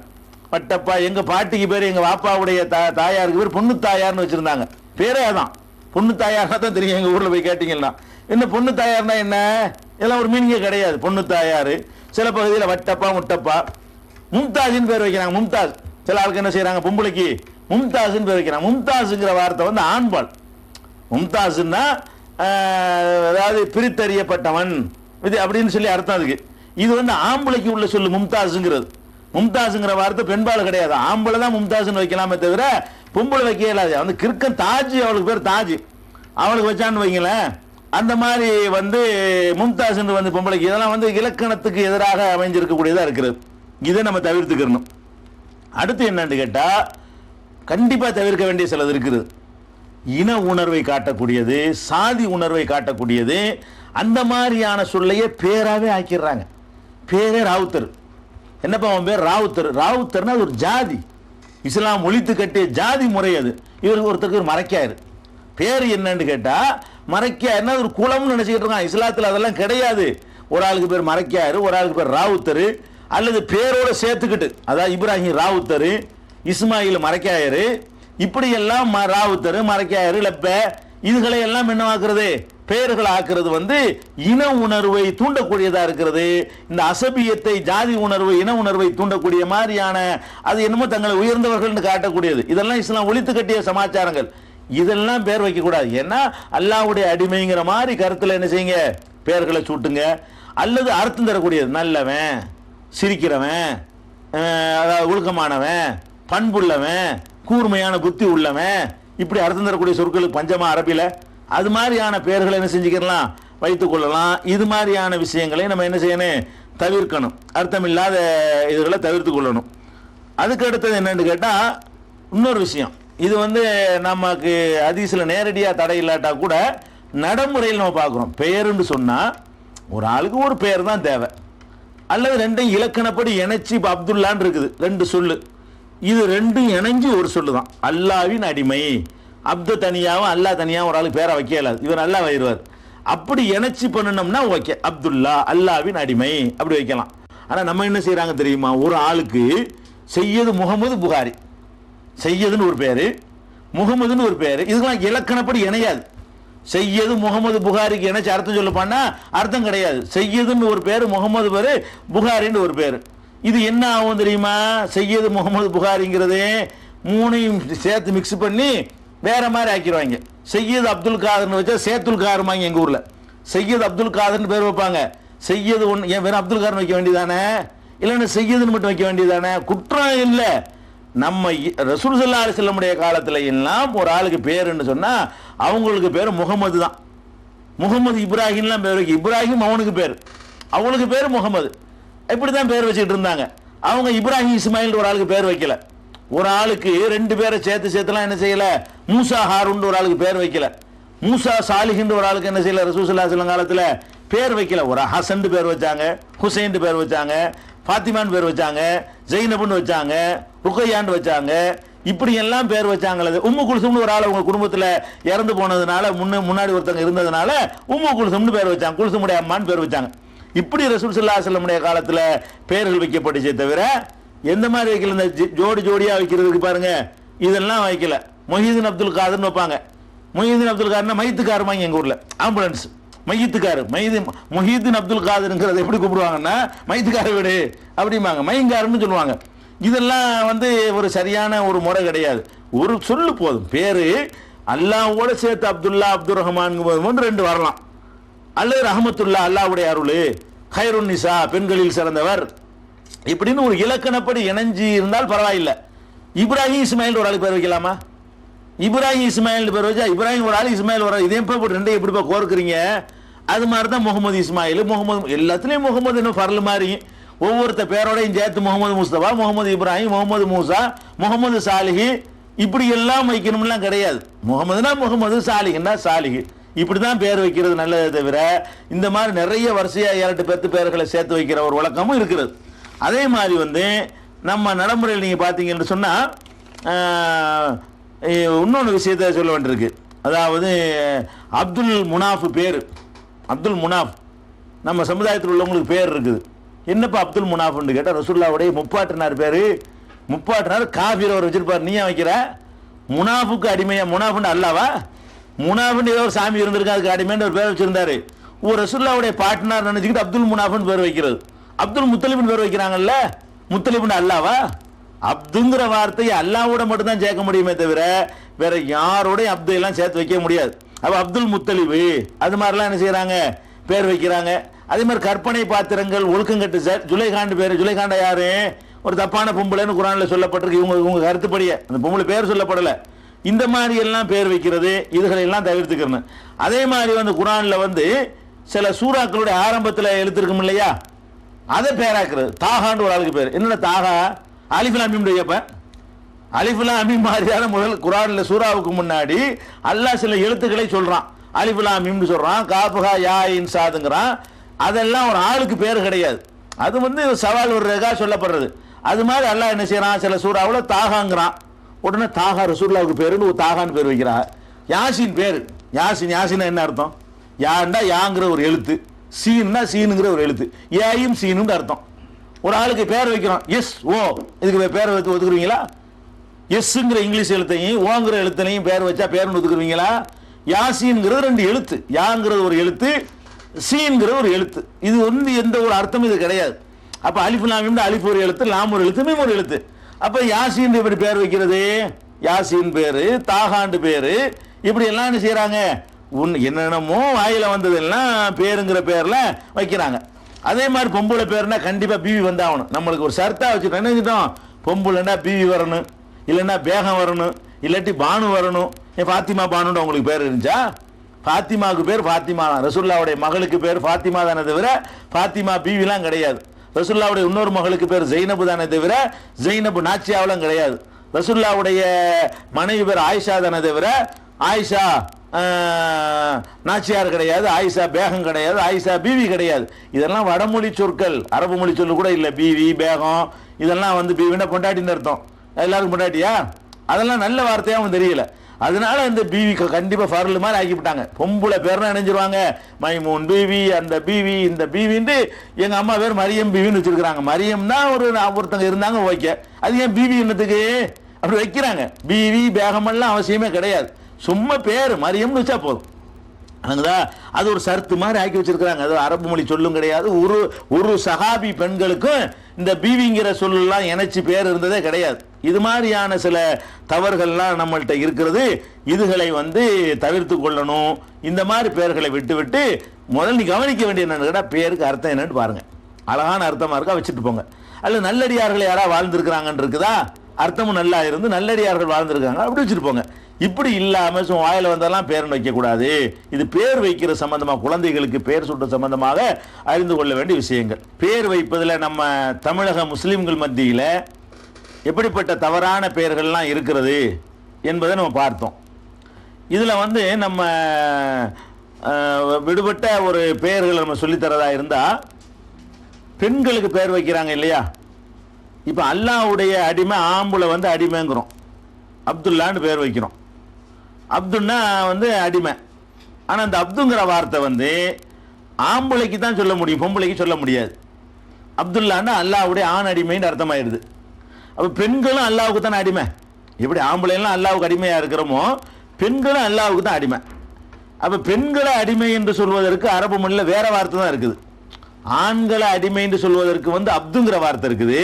வட்டப்பா எங்க பாட்டிக்கு பேர், எங்க வாப்பாவுடைய தாயாருக்கு பேர் பொண்ணு தாயார்னு வச்சிருந்தாங்க. பேரே அதான், பொண்ணு தாயார்னா தான் தெரியும். எங்க ஊர்ல போய் கேட்டீங்கன்னா என்ன பொண்ணு தாயார்னா என்ன, இதெல்லாம் ஒரு மீனிங்கே கிடையாது. பொண்ணு தாயாரு சில பகுதியில் வட்டப்பா முட்டப்பா. மும்தாஜின்னு பேர் வைக்கிறாங்க. மும்தாஜ் சில ஆளுக்கு என்ன செய்யறாங்க, பொம்பளைக்கு மும்தாஜ்னு பேர் வைக்கிறாங்க. மும்தாஜுங்கிற வார்த்தை வந்து ஆண்பால். மும்தாஜ்னா அதாவது பிரித்தறியப்பட்டவன் இது அப்படின்னு சொல்லி அர்த்தம் அதுக்கு. இது வந்து ஆம்பளைக்கு உள்ள சொல்லு மும்தாஜுங்கிறது. மும்தாஜுங்கிற வார்த்தை பெண்பால் கிடையாது, ஆம்பளை தான் மும்தாஜ்னு வைக்கலாமே தவிர பொம்பளை வைக்க இயலாது. வந்து கிறுக்கன் தாஜ், அவளுக்கு பேர் தாஜ், அவளுக்கு வச்சான்னு வைங்களேன். அந்த மாதிரி வந்து மும்தாஜ் வந்து பொம்பளைக்கு, இதெல்லாம் வந்து இலக்கணத்துக்கு எதிராக அமைஞ்சிருக்கக்கூடியதா இருக்கிறது. இதை நம்ம தவிர்த்துக்கணும். அடுத்து என்னன்னு கேட்டா கண்டிப்பா தவிர்க்க வேண்டிய சிலது இருக்குது. இன உணர்வை காட்டக்கூடியது, சாதி உணர்வை காட்டக்கூடியது, அந்த மாதிரியான சொல்லையே பேராவே ஆக்கிடுறாங்க. பேரே ராவுத்தர். என்னப்பா அவன் பேர் ராவுத்தர்? ராவுத்தர்னா அது ஒரு ஜாதி, இஸ்லாம் ஒழித்து கட்டிய ஜாதி முறை அது. இவருக்கு ஒருத்தருக்கு ஒரு மறைக்காரு. பேர் என்னன்னு கேட்டா மறைக்காருன்னா ஒரு குலம்னு நினைச்சுக்கிட்டு இருக்கான். இஸ்லாத்தில் அதெல்லாம் கிடையாது. ஒரு ஆளுக்கு பேர் மறைக்காரு, ஒரு ஆளுக்கு பேர் ராவுத்தர், அல்லது பேரோட சேர்த்துக்கிட்டு, அதாவது இப்ராஹிம் ராவுத்தர், இஸ்மாயில் மறைக்காயரு, இப்படி எல்லாம் ராவுத்தர் மறைக்காயரு லெப்ப இதுகளை எல்லாம் என்னவாக்குறது, பெயர்கள் ஆக்குறது வந்து இன உணர்வை தூண்டக்கூடியதா இருக்கிறது. இந்த அசபியத்தை, ஜாதி உணர்வு, இன உணர்வை தூண்டக்கூடிய மாதிரியான, அது என்னமோ தங்களை உயர்ந்தவர்கள் காட்டக்கூடியது. இதெல்லாம் இஸ்லாம் ஒழித்து கட்டிய சமாச்சாரங்கள். இதெல்லாம் பேர் வைக்க கூடாது. ஏன்னா அல்லாஹ்வுடைய அடிமைங்கிற மாதிரி கருத்துல என்ன செய்யுங்க, பெயர்களை சூட்டுங்க. அல்லது அர்த்தம் தரக்கூடியது, நல்லவன், சிரிக்கிறவன், அதாவது ஒழுக்கமானவன், பண்புள்ளவன், கூர்மையான புத்தி உள்ளவன், இப்படி அர்த்தம் தரக்கூடிய சொற்களுக்கு பஞ்சமா அரபில அது மாதிரியான பெயர்களை என்ன செஞ்சுக்கலாம், வைத்துக் கொள்ளலாம். இது மாதிரியான விஷயங்களை நம்ம என்ன செய்யணும், தவிர்க்கணும். அர்த்தம் இல்லாத இதுகளை தவிர்த்து கொள்ளணும். அதுக்கு அடுத்தது என்னன்னு கேட்டா இன்னொரு விஷயம், இது வந்து நமக்கு ஹதீஸ்ல நேரடியா தடை இல்லாட்டா கூட நடைமுறையில் நம்ம பார்க்கிறோம். பெயர்னு சொன்னா ஒரு ஆளுக்கு ஒரு பெயர் தான் தேவை, அல்லது ரெண்டையும் இலக்கணப்படி இணைச்சி. இப்போ அப்துல்லான்னு இருக்குது, ரெண்டு சொல்லு, இது ரெண்டும் இணைஞ்சு ஒரு சொல்லு தான். அல்லாவின் அடிமை, அப்து தனியாவும் அல்லா தனியாவும் ஒரு ஆளுக்கு பேரை வைக்க இயலாது, இவர் அல்லா வைருவார். அப்படி இணைச்சி பண்ணணும்னா ஓகே, அப்துல்லா அல்லாவின் அடிமை அப்படி வைக்கலாம். ஆனால் நம்ம என்ன செய்யறாங்க தெரியுமா, ஒரு ஆளுக்கு செய்யது முகமது புகாரி, செய்யதுன்னு ஒரு பேரு, முகமதுன்னு ஒரு பேரு, இதுக்கெல்லாம் இலக்கணப்படி இணையாது. செய்யது முகமது புகாரிக்கு இணைச்சு அர்த்தம் சொல்லப்பான்னா அர்த்தம் கிடையாது. செய்யதுன்னு ஒரு பேரு, முகமது பேரு, புகாரின்னு ஒரு பேரு. இது என்ன ஆகும் தெரியுமா, செய்யது முகமது புகாரிங்கிறது மூணையும் சேர்த்து மிக்ஸ் பண்ணி வேற மாதிரி ஆக்கிடுவாங்க. செய்யது அப்துல் காதர்னு வச்சா சேத்துல் காருமாங்க எங்க ஊர்ல. சையத் அப்துல் காதர்னு பேர் வைப்பாங்க. செய்யது ஒன்று ஏன் வெறும் அப்துல் காதர் வைக்க வேண்டியதானே, இல்லைன்னா செய்யதுன்னு மட்டும் வைக்க வேண்டியதானே? குற்றம் இல்லை. நம்ம ரசூல் ஸல்லல்லாஹு அலைஹி வஸல்லம் காலத்தில் எல்லாம் ஒரு ஆளுக்கு பேருன்னு சொன்னா அவங்களுக்கு பேர் முகமது தான். முகமது இப்ராஹிம்லாம் பேர் வைக்க, இப்ராஹிம் அவனுக்கு பேர், அவனுக்கு பேர் முகமது. இப்படி தான் பேர் வச்சுக்கிட்டு இருந்தாங்க. அவங்க இப்ராஹிம் இஸ்மாயில் ஒரு ஆளுக்கு பேர் வைக்கல. ஒரு ஆளுக்கு ரெண்டு பேரை சேர்த்துலாம் என்ன செய்யல, மூசா ஹாரூன் ஒரு ஆளுக்கு பேர் வைக்கல. மூசா சாலிஹின் ஒரு ஆளுக்கு என்ன செய்யல, ரசூல் ஸல்லல்லாஹு அலைஹி வஸல்லம் காலத்தில் பேர் வைக்கல. ஒரு ஹசன் பேர் வச்சாங்க, ஹுசைன் பேர் வச்சாங்க, ஃபாத்திமான் பேர் வச்சாங்க, ஜெய்னப்னு வச்சாங்க, ருக்கையான்னு வச்சாங்க. இப்படி எல்லாம் பேர் வச்சாங்களே. உம்மு குல்சும்னு ஒரு ஆள் உங்க குடும்பத்தில் இறந்து போனதுனால முன்னாடி ஒருத்தங்க இருந்ததுனால உம்மு குல்சும்னு பேர் வச்சாங்க, குல்சுமுடைய அம்மான்னு பேர் வச்சாங்க. இப்படி ரசூல் ஸல்லல்லாஹு அலைஹி வஸல்லம் காலத்தில் பேர்கள் வைக்கப்பட்டுச்சே தவிர எந்த மாதிரி வைக்கல, இந்த ஜோடி ஜோடியாக வைக்கிறதுக்கு பாருங்க இதெல்லாம் வைக்கல. மொஹீதீன் அப்துல் காதர்னு வைப்பாங்க. மொஹீதீன் அப்துல் காதர்னா மைத்துக்காருமாங்க எங்கள் ஊரில், ஆம்புலன்ஸ் மையத்துக்காரு. மொஹீதீன் அப்துல் காதருங்கிறத எப்படி கூப்பிடுவாங்கன்னா மைத்துக்கார வீடு அப்படிம்பாங்க, மையங்காருன்னு சொல்லுவாங்க. இதெல்லாம் வந்து ஒரு சரியான ஒரு முறை கிடையாது. ஒரு சொல்லு போதும். பேரு அல்லாஹ்வோட சேர்த்து அப்துல்லா அப்துல் ரஹ்மான் ரெண்டு வரலாம், அல்லது ரஹமத்துல்லா அல்லாஹ்வுடைய அருள், ஹைருன் நிசா பெண்களில் சிறந்தவர், இப்படின்னு ஒரு இலக்கணப்படி இணைஞ்சி இருந்தால் பரவாயில்லை. இப்ராஹிம் இஸ்மாயில் ஒரு ஆளுக்கு பேர் வைக்கலாமா? இப்ராஹிம் இஸ்மாயில் பேர் வச்சா இப்ராஹிம் ஒரு ஆள், இஸ்மாயில் ஒரு ஆள், இதே போய் ரெண்டையும் எப்படிப்பா கோர்க்குறீங்க? அது மாதிரி தான் முகமது இஸ்மாயில், முகமது எல்லாத்துலேயும் முகமது இன்னும் ஃபர்ல் மாதிரி ஒவ்வொருத்த பேரோடையும் சேர்த்து முகமது முஸ்தபா, முகமது இப்ராஹிம், முகமது மூசா, முகமது சாலிஹி இப்படி எல்லாம் வைக்கணும்லாம் கிடையாது. முகமதுனா முகமது, சாலிஹ்னா சாலிஹ், இப்படி தான் பேர் வைக்கிறது நல்லதே தவிர இந்த மாதிரி நிறைய வரிசையாக 7-10 பேர்களை சேர்த்து வைக்கிற ஒரு வழக்கமும் இருக்கிறது. அதே மாதிரி வந்து நம்ம நடைமுறையில் நீங்கள் பார்த்தீங்கன்னு சொன்னால் இன்னொன்று விஷயத்தை சொல்ல வேண்டியிருக்கு. அதாவது அப்துல் முனாஃப் பேர், அப்துல் முனாஃப் நம்ம சமுதாயத்தில் உள்ளவங்களுக்கு பேர் இருக்குது. என்னப்பா அப்துல் முனாஃப்னு கேட்டால் ரசூலுல்லாஹ்வுடைய முப்பாட்டினார் பேர். முப்பாட்டினார் காஃபிர் அவர் வச்சிருப்பார், நீ ஏன் வைக்கிற? முனாஃபுக்கு அடிமையா? முனாஃபுன்னு அல்லாவா? முனாஃபுன்னு ஏதோ ஒரு சாமி இருந்திருக்கு, அதுக்கு அடிமைன்னு ஒரு பேர் வச்சிருந்தாரு. ஒரு ரசூலுல்லாஹ்வுடைய பாட்னார் நினைச்சுக்கிட்டு அப்துல் முனாஃப்னு பேர் வைக்கிறது. அப்துல் முத்தலிபின் பேர் வைக்கிறாங்கல்ல, முத்தலிபின் அல்லாவா? அப்துங்கிற வார்த்தையை அல்லாவோட மட்டும்தான் சேர்க்க முடியுமே தவிர வேற யாரோடையும் அப்து எல்லாம் சேர்த்து வைக்க முடியாது. அப்போ அப்துல் முத்தலிபு அது மாதிரிலாம் என்ன செய்யறாங்க, பேர் வைக்கிறாங்க. அதே மாதிரி கற்பனை பாத்திரங்கள், ஒழுக்கங்கட்டு சார் ஜுலைகாண்டு பேர். ஜுலைகாண்டா யாரு? ஒரு தப்பான பொம்பளைன்னு குரானில் சொல்லப்பட்டிருக்கு. இவங்க கருத்துப்படியே அந்த பொம்பளை பேர் சொல்லப்படலை. இந்த மாதிரி எல்லாம் பேர் வைக்கிறது இதுகளை எல்லாம் தவிர்த்துக்கணும். அதே மாதிரி வந்து குரானில் வந்து சில சூறாக்களுடைய ஆரம்பத்தில் எழுத்திருக்கும் இல்லையா, அதை பேராக்குறது. தாகான்னு ஒரு ஆளுக்கு பேர். என்னென்ன தாகா? அலிஃபுல் மீம் கேட்ப, அலிஃபுல் மீம் மாதிரியான முதல் குரானில் சூறாவுக்கு முன்னாடி அல்லாஹ் சில எழுத்துக்களை சொல்றான். அலிஃபுல் மீம்னு சொல்றான், காபுகா யா இன்சாதுங்கிறான். அதெல்லாம் ஒரு ஆளுக்கு பேர் கிடையாது, அது வந்து சவால் ஒரு ரெகா சொல்லப்படுறது. அது மாதிரி அல்லாஹ் என்ன செய்யறான், சில சூறாவில் தாகாங்கிறான். உடனே தாகா ரசூலுல்லாஹ்வுக்கு பேருன்னு ஒரு தாகான்னு பேர் வைக்கிறான். யாசின் பேர், யாசின். யாசின் என்ன அர்த்தம்? யாண்டா யாங்கிற ஒரு எழுத்து, சீன்னா சீனுங்கிற ஒரு எழுத்து, ஏயும் சீனுன்னு அர்த்தம். ஒரு ஆளுக்கு பேர் வைக்கிறோம், எஸ் ஓ, இதுக்கு பேர் வைத்து ஒத்துக்குறீங்களா? எஸ்ங்கிற இங்கிலீஷ் எழுத்தையும் ஓங்கிற எழுத்தையும் பேர் வச்சா பேருன்னு ஒத்துக்குறீங்களா? யாசின்ங்கிறது 2 எழுத்து, யாங்கிறது ஒரு எழுத்து, சீன்கிற ஒரு எழுத்து. இது வந்து எந்த ஒரு அர்த்தமும் இது கிடையாது. அப்போ அலிஃப் லாம் மீம், அலிஃப் ஒரு எழுத்து, லாம் ஒரு எழுத்து, மீம் ஒரு எழுத்து. அப்போ யாசின் எப்படி பேர் வைக்கிறது? யாசின் பேரு, தாகாண்டு பேரு, இப்படி எல்லாம் என்ன செய்யறாங்க, என்னென்னமோ வாயில வந்ததெல்லாம் பேருங்கிற பேர்ல வைக்கிறாங்க. அதே மாதிரி பொம்பளை பேருனா கண்டிப்பா பிவி வந்தாகணும். நம்மளுக்கு ஒரு சர்த்தா வச்சுட்டோம், என்ன செஞ்சிட்டோம், பொம்பளைன்னா பிவி வரணும், இல்லைன்னா பேகம் வரணும், இல்லாட்டி பானு வரணும். ஃபாத்திமா பானுன்னு உங்களுக்கு பேர் இருந்துச்சா? ஃபாத்திமாவுக்கு பேர் ஃபாத்திமா தான். ரசூலுல்லாஹ்வுடைய மகளுக்கு பேர் ஃபாத்திமா தானே தவிர ஃபாத்திமா பிவிலாம் கிடையாது. ரசூலுல்லாஹ்வுடைய இன்னொரு மகளுக்கு பேர் ஜெய்னபு தானே தவிர ஜெய்னபு நாச்சியாவெல்லாம் கிடையாது. ரசூலுல்லாஹ்வுடைய மனைவி பேர் ஆயிஷா தானே தவிர ஆயிஷா நாச்சியார் கிடையாது, ஆயிஷா பேகம் கிடையாது, ஆயிஷா பிவி கிடையாது. இதெல்லாம் வடமொழி சொற்கள், அரபு மொழி சொல்லு கூட இல்லை. பிவி பேகம் இதெல்லாம் வந்து பிவினா பொண்டாட்டின்னு அர்த்தம். எல்லாருக்கும் பொண்டாட்டியா? அதெல்லாம் நல்ல வார்த்தையாகவும் தெரியல. அதனால இந்த பிவி கண்டிப்பா ஃபர்ல் மாதிரி ஆக்கிவிட்டாங்க. பொம்பளை பேர்னா நினைஞ்சிருவாங்க, மைமூன் பிவி, அந்த பிவி, இந்த பிவின்னு. எங்க அம்மா பேர் மரியம் பிவின்னு வச்சிருக்காங்க. மரியம் தான் ஒருத்தங்க இருந்தாங்க, ஓகே. அது ஏன் பிவி என்னத்துக்கு அப்படி வைக்கிறாங்க? பிவி பேகமெல்லாம் அவசியமே கிடையாது. சும்மா பேர் மரியம்னு வச்சா போதும். அங்கதா அது ஒரு சர்த்து மாதிரி ஆக்கி வச்சிருக்கிறாங்க. அது அரபு மொழி சொல்லும் கிடையாது. ஒரு சஹாபி பெண்களுக்கும் இந்த பீவிங்கிற சொல்லலாம் இணைச்சி பேர் இருந்ததே கிடையாது. இது மாதிரியான சில தவறுகள்லாம் நம்மள்கிட்ட இருக்கிறது. இதுகளை வந்து தவிர்த்து கொள்ளணும். இந்த மாதிரி பேர்களை விட்டு விட்டு முதல்ல நீ கவனிக்க வேண்டிய என்னன்னு கேட்டால் பேருக்கு அர்த்தம் என்னன்னு பாருங்க. அழகான அர்த்தமா இருக்கா வச்சுட்டு போங்க. அல்ல நல்லடியார்கள் யாராவது வாழ்ந்திருக்கிறாங்கன்னு இருக்குதா, அர்த்தமும் நல்லா இருந்து நல்லடியார்கள் வாழ்ந்திருக்காங்க அப்படி வச்சுட்டு போங்க. இப்படி இல்லாம வாயில வந்தெல்லாம் பேர் வைக்கக்கூடாது. இது பேர் வைக்கிற சம்பந்தமாக குழந்தைகளுக்கு பேர் சுட்ட சம்பந்தமாக அறிந்து கொள்ள வேண்டிய விஷயங்கள். பேர் வைப்பதில் நம்ம தமிழக முஸ்லிம்கள் மத்தியில் எப்படிப்பட்ட தவறான பெயர்கள்லாம் இருக்கிறது என்பதை நம்ம பார்த்தோம். இதில் வந்து நம்ம விடுபட்ட ஒரு பெயர்களை நம்ம சொல்லித்தரதா இருந்தால், பெண்களுக்கு பேர் வைக்கிறாங்க இல்லையா. இப்போ அல்லாஹ்வுடைய அடிமை ஆம்புல வந்து அடிமைங்கிறோம், அப்துல்லான்னு பேர் வைக்கிறோம். அப்துன்னா வந்து அடிமை. ஆனால் அந்த அப்துங்கிற வார்த்தை வந்து ஆம்பளைக்கு தான் சொல்ல முடியும், பொம்பளைக்கு சொல்ல முடியாது. அப்துல்லான்னா அல்லாஹ்வுடைய ஆண் அடிமைன்னு அர்த்தமாயிடுது. அப்போ பெண்களும் அல்லாஹ்வுக்கு தானே அடிமை. எப்படி ஆம்பளைலாம் அல்லாஹ்வுக்கு அடிமையாக இருக்கிறோமோ பெண்களும் அல்லாஹ்வுக்கு தான் அடிமை. அப்போ பெண்களை அடிமை என்று சொல்வதற்கு அரபு மொழியில் வேற வார்த்தை தான் இருக்குது. ஆண்களை அடிமை என்று சொல்வதற்கு வந்து அப்துங்கிற வார்த்தை இருக்குது.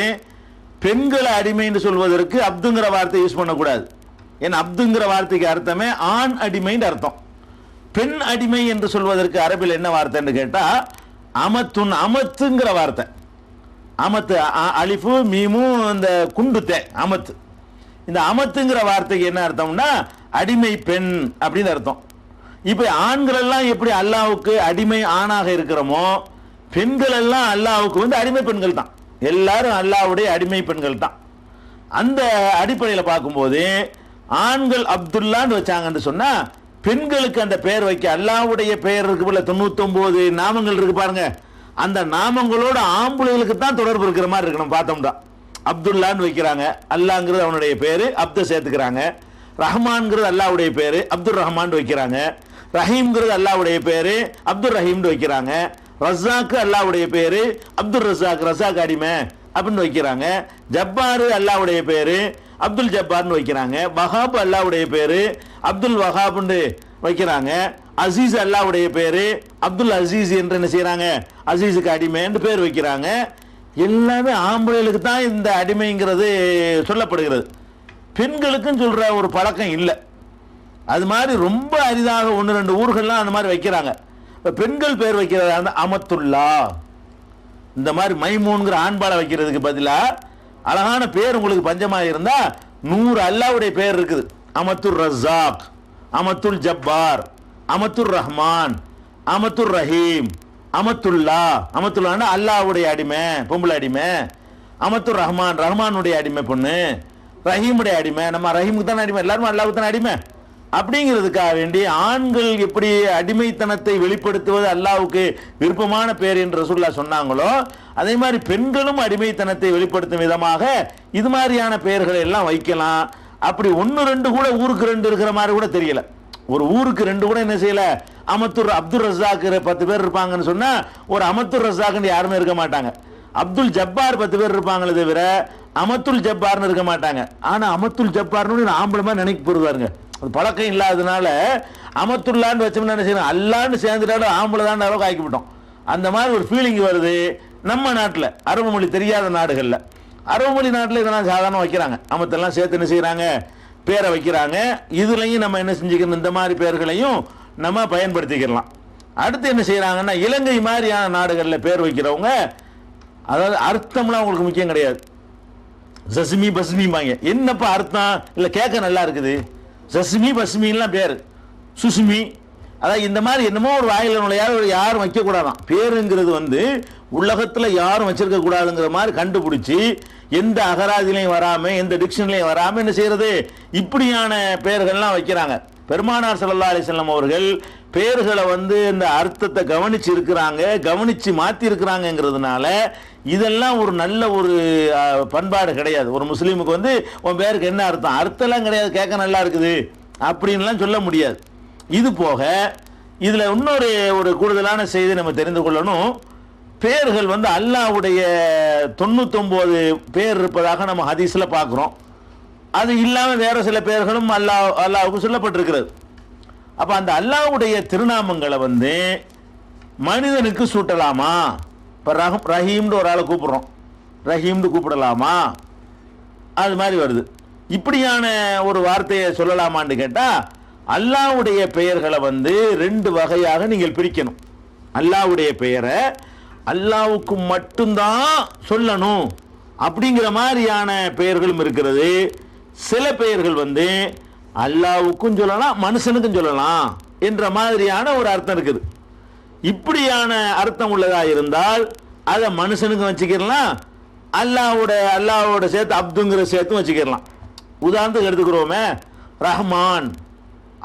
பெண்களை அடிமை என்று சொல்வதற்கு அப்துங்கிற வார்த்தை யூஸ் பண்ணக்கூடாது. ஏன்னா அப்துங்கிற வார்த்தைக்கு அர்த்தமே ஆண் அடிமைன்னு அர்த்தம். பெண் அடிமை என்று சொல்வதற்கு அரபில் என்ன வார்த்தைன்னு கேட்டால் அமத்துன், அமத்துங்கிற வார்த்தை. அமத்து அலிஃபு மீமு இந்த குண்டுத்தே அமத்து. இந்த அமத்துங்கிற வார்த்தைக்கு என்ன அர்த்தம்னா அடிமை பெண் அப்படின்னு அர்த்தம். இப்போ ஆண்கள் எல்லாம் எப்படி அல்லாஹ்வுக்கு அடிமை ஆணாக இருக்கிறோமோ பெண்கள் எல்லாம் அல்லாஹ்வுக்கு வந்து அடிமை பெண்கள் தான். எல்லாரும் அல்லாஹ்வுடைய அடிமை பெண்கள் தான். அந்த அடிப்படையில் பார்க்கும்போது ஆண்கள் அப்துல்லான்னு வச்சாங்கன்னு சொன்னா பெண்களுக்கு அந்த பெயர் வைக்க அல்லாஹ்வுடைய பெயர் இருக்கு போல 99 நாமங்கள் இருக்கு பாருங்க. அந்த நாமங்களோட ஆம்புலைகளுக்கு தான் தொடர்பு இருக்கிற மாதிரி இருக்கு. நம்ம பார்த்தோம்னா அப்துல்லான்னு வைக்கிறாங்க, அல்லாங்கிறது அவனுடைய பேரு, அப்த சேர்த்துக்கிறாங்க. ரஹ்மான்ங்கிறது அல்லாஹ்வுடைய பேரு, அப்துல் ரஹ்மான் வைக்கிறாங்க. ரஹீம்ங்கிறது அல்லாஹ்வுடைய பேரு, அப்துல் ரஹீம்னு வைக்கிறாங்க. ரஸாக்கு அல்லாஹ்வுடைய பேரு, அப்துல் ரஸாக், ரஸாக் அடிமை அப்படின்னு வைக்கிறாங்க. ஜப்பாரு அல்லாஹ்வுடைய பேரு, அப்துல் ஜப்பார்னு வைக்கிறாங்க. வஹாப் அல்லாஹ்வுடைய பேரு, அப்துல் வஹாப்னு வைக்கிறாங்க. அசீஸ் அல்லாஹ்வுடைய பேரு, அப்துல் அசீஸ் என்று என்ன செய்யறாங்க, அசீஸுக்கு அடிமை என்று பேர் வைக்கிறாங்க. எல்லாமே ஆம்பளைகளுக்கு தான் இந்த அடிமைங்கிறது சொல்லப்படுகிறது. பெண்களுக்கும் சொல்ற ஒரு பழக்கம் இல்லை. அது மாதிரி ரொம்ப அரிதாக 1-2 ஊர்கள்லாம் அந்த மாதிரி வைக்கிறாங்க. பெண்கள் பேர் வைக்கிறதா அமத்துல்லா, இந்த மாதிரி மைமூன்கிற ஆண்பாலை வைக்கிறதுக்கு பதிலாக அழகான பேர் உங்களுக்கு பஞ்சமாக இருந்தா 100 அல்லாஹ்வுடைய பேர் இருக்குது. அமத்துர் ரஸாக், அமத்துல் ஜப்பார், அமத்துர் ரஹ்மான், அமத்துர் ரஹீம், அமத்துல்லா. அமத்துல்லான்னா அல்லாஹ்வுடைய அடிமை பொம்பளை அடிமை. அமத்துர் ரஹ்மான், ரஹ்மானுடைய அடிமை பொண்ணு. ரஹீமுடைய அடிமை, நம்ம ரஹீமுக்கு தானே அடிமை, எல்லாரும் அல்லாஹ்வுக்கு தானே அடிமை. அப்படிங்கிறதுக்காக வேண்டி ஆண்கள் எப்படி அடிமைத்தனத்தை வெளிப்படுத்துவது அல்லாஹ்வுக்கு விருப்பமான பேர் என்று ரசூலுல்லாஹ் சொன்னாங்களோ அதே மாதிரி பெண்களும் அடிமைத்தனத்தை வெளிப்படுத்தும் விதமாக இது மாதிரியான பெயர்களை எல்லாம் வைக்கலாம். அப்படி 1-2 கூட ஊருக்கு 2 இருக்கிற மாதிரி கூட தெரியல. ஒரு ஊருக்கு 2 கூட என்ன செய்யல. அமத்துர் அப்துல் ரஸாக் 10 பேர் இருப்பாங்கன்னு சொன்னா ஒரு அமத்துர் ரஸாக்னு யாருமே இருக்க மாட்டாங்க. அப்துல் ஜப்பார் 10 பேர் இருப்பாங்களே தவிர அமத்துல் ஜப்பார்னு இருக்க மாட்டாங்க. ஆனா அமத்துல் ஜப்பார்னு ஆம்பளை மாதிரி நினைக்க போடுவாருங்க. அது பழக்கம் இல்லாததுனால அமத்துல்லான்னு வச்சோம்னா என்ன செய்யணும், அல்லான்னு சேர்ந்துட்டாலும் ஆம்பளை தான் அளவுக்கு ஆக்கிவிட்டோம். அந்த மாதிரி ஒரு ஃபீலிங் வருது நம்ம நாட்டில். அரபு மொழி தெரியாத நாடுகளில், அரபு மொழி நாட்டில் இதெல்லாம் சாதாரணம் வைக்கிறாங்க. அமத்தெல்லாம் சேர்த்து என்ன செய்கிறாங்க, பேரை வைக்கிறாங்க. இதுலையும் நம்ம என்ன செஞ்சுக்கணும், இந்த மாதிரி பேர்களையும் நம்ம பயன்படுத்திக்கலாம். அடுத்து என்ன செய்கிறாங்கன்னா இலங்கை மாதிரியான நாடுகளில் பேர் வைக்கிறவங்க அதாவது அர்த்தம்லாம் உங்களுக்கு முக்கியம் கிடையாது. ஜஸ்மி பஸ்மிம்பாங்க. என்னப்பா அர்த்தம் இல்லை, கேட்க நல்லா இருக்குது. ஜஸ்மி பஸ்மின்லாம் பேர், சுஸ்மி, அதாவது இந்த மாதிரி என்னமோ ஒரு வாயில நுழையாவது யாரும் வைக்கக்கூடாதான். பேருங்கிறது வந்து உலகத்தில் யாரும் வச்சிருக்க கூடாதுங்கிற மாதிரி கண்டுபிடிச்சி எந்த அகராதிலையும் வராமல் எந்த டிக்ஷனரிலையும் வராமல் என்ன செய்யறது, இப்படியான பெயர்கள்லாம் வைக்கிறாங்க. பெருமானார் ஸல்லல்லாஹு அலைஹி வஸல்லம் அவர்கள் பெயர்களை வந்து இந்த அர்த்தத்தை கவனிச்சு இருக்கிறாங்க, கவனிச்சு மாற்றி இருக்கிறாங்கிறதுனால இதெல்லாம் ஒரு நல்ல ஒரு பண்பாடு கிடையாது. ஒரு முஸ்லீமுக்கு வந்து உன் பேருக்கு என்ன அர்த்தம், அர்த்தம்லாம் கிடையாது, கேட்க நல்லா இருக்குது அப்படின்லாம் சொல்ல முடியாது. இது போக இதில் இன்னொரு ஒரு கூடுதலான செய்தி நம்ம தெரிந்து கொள்ளணும். பேர்கள் வந்து அல்லாஹ்வுடைய 99 பேர் இருப்பதாக நம்ம ஹதீஸில் பார்க்குறோம். அது இல்லாமல் வேறு சில பேர்களும் அல்லாஹ்வுக்கு சொல்லப்பட்டிருக்கிறது. அப்ப அந்த அல்லாஹ்வுடைய திருநாமங்களை வந்து மனிதனுக்கு சூட்டலாமா? இப்போ ரஹீம்னு ஒரு ஆளை கூப்பிடுறோம், ரஹீம்னு கூப்பிடலாமா? அது மாதிரி வருது. இப்படியான ஒரு வார்த்தையை சொல்லலாமான்னு கேட்டால், அல்லாஹ்வுடைய பெயர்களை வந்து ரெண்டு வகையாக நீங்கள் பிரிக்கணும். அல்லாஹ்வுடைய பெயரை அல்லாஹ்வுக்கு மட்டும்தான் சொல்லணும் அப்படிங்கிற மாதிரியான பெயர்களும் இருக்கிறது. சில பெயர்கள் வந்து அல்லாஹ்வுக்கும் சொல்லலாம், மனுஷனுக்கும் சொல்லலாம் என்ற மாதிரியான ஒரு அர்த்தம் இருக்குது. இப்படியான அர்த்தம் உள்ளதா இருந்தால் அதை மனுஷனுக்கும் வச்சுக்கிடலாம், அல்லாஹ்வோட சேர்த்து அப்துங்கிற சேர்த்தும் வச்சுக்கிடலாம். உதாரணத்துக்கு எடுத்துக்கிறோமே, ரஹ்மான்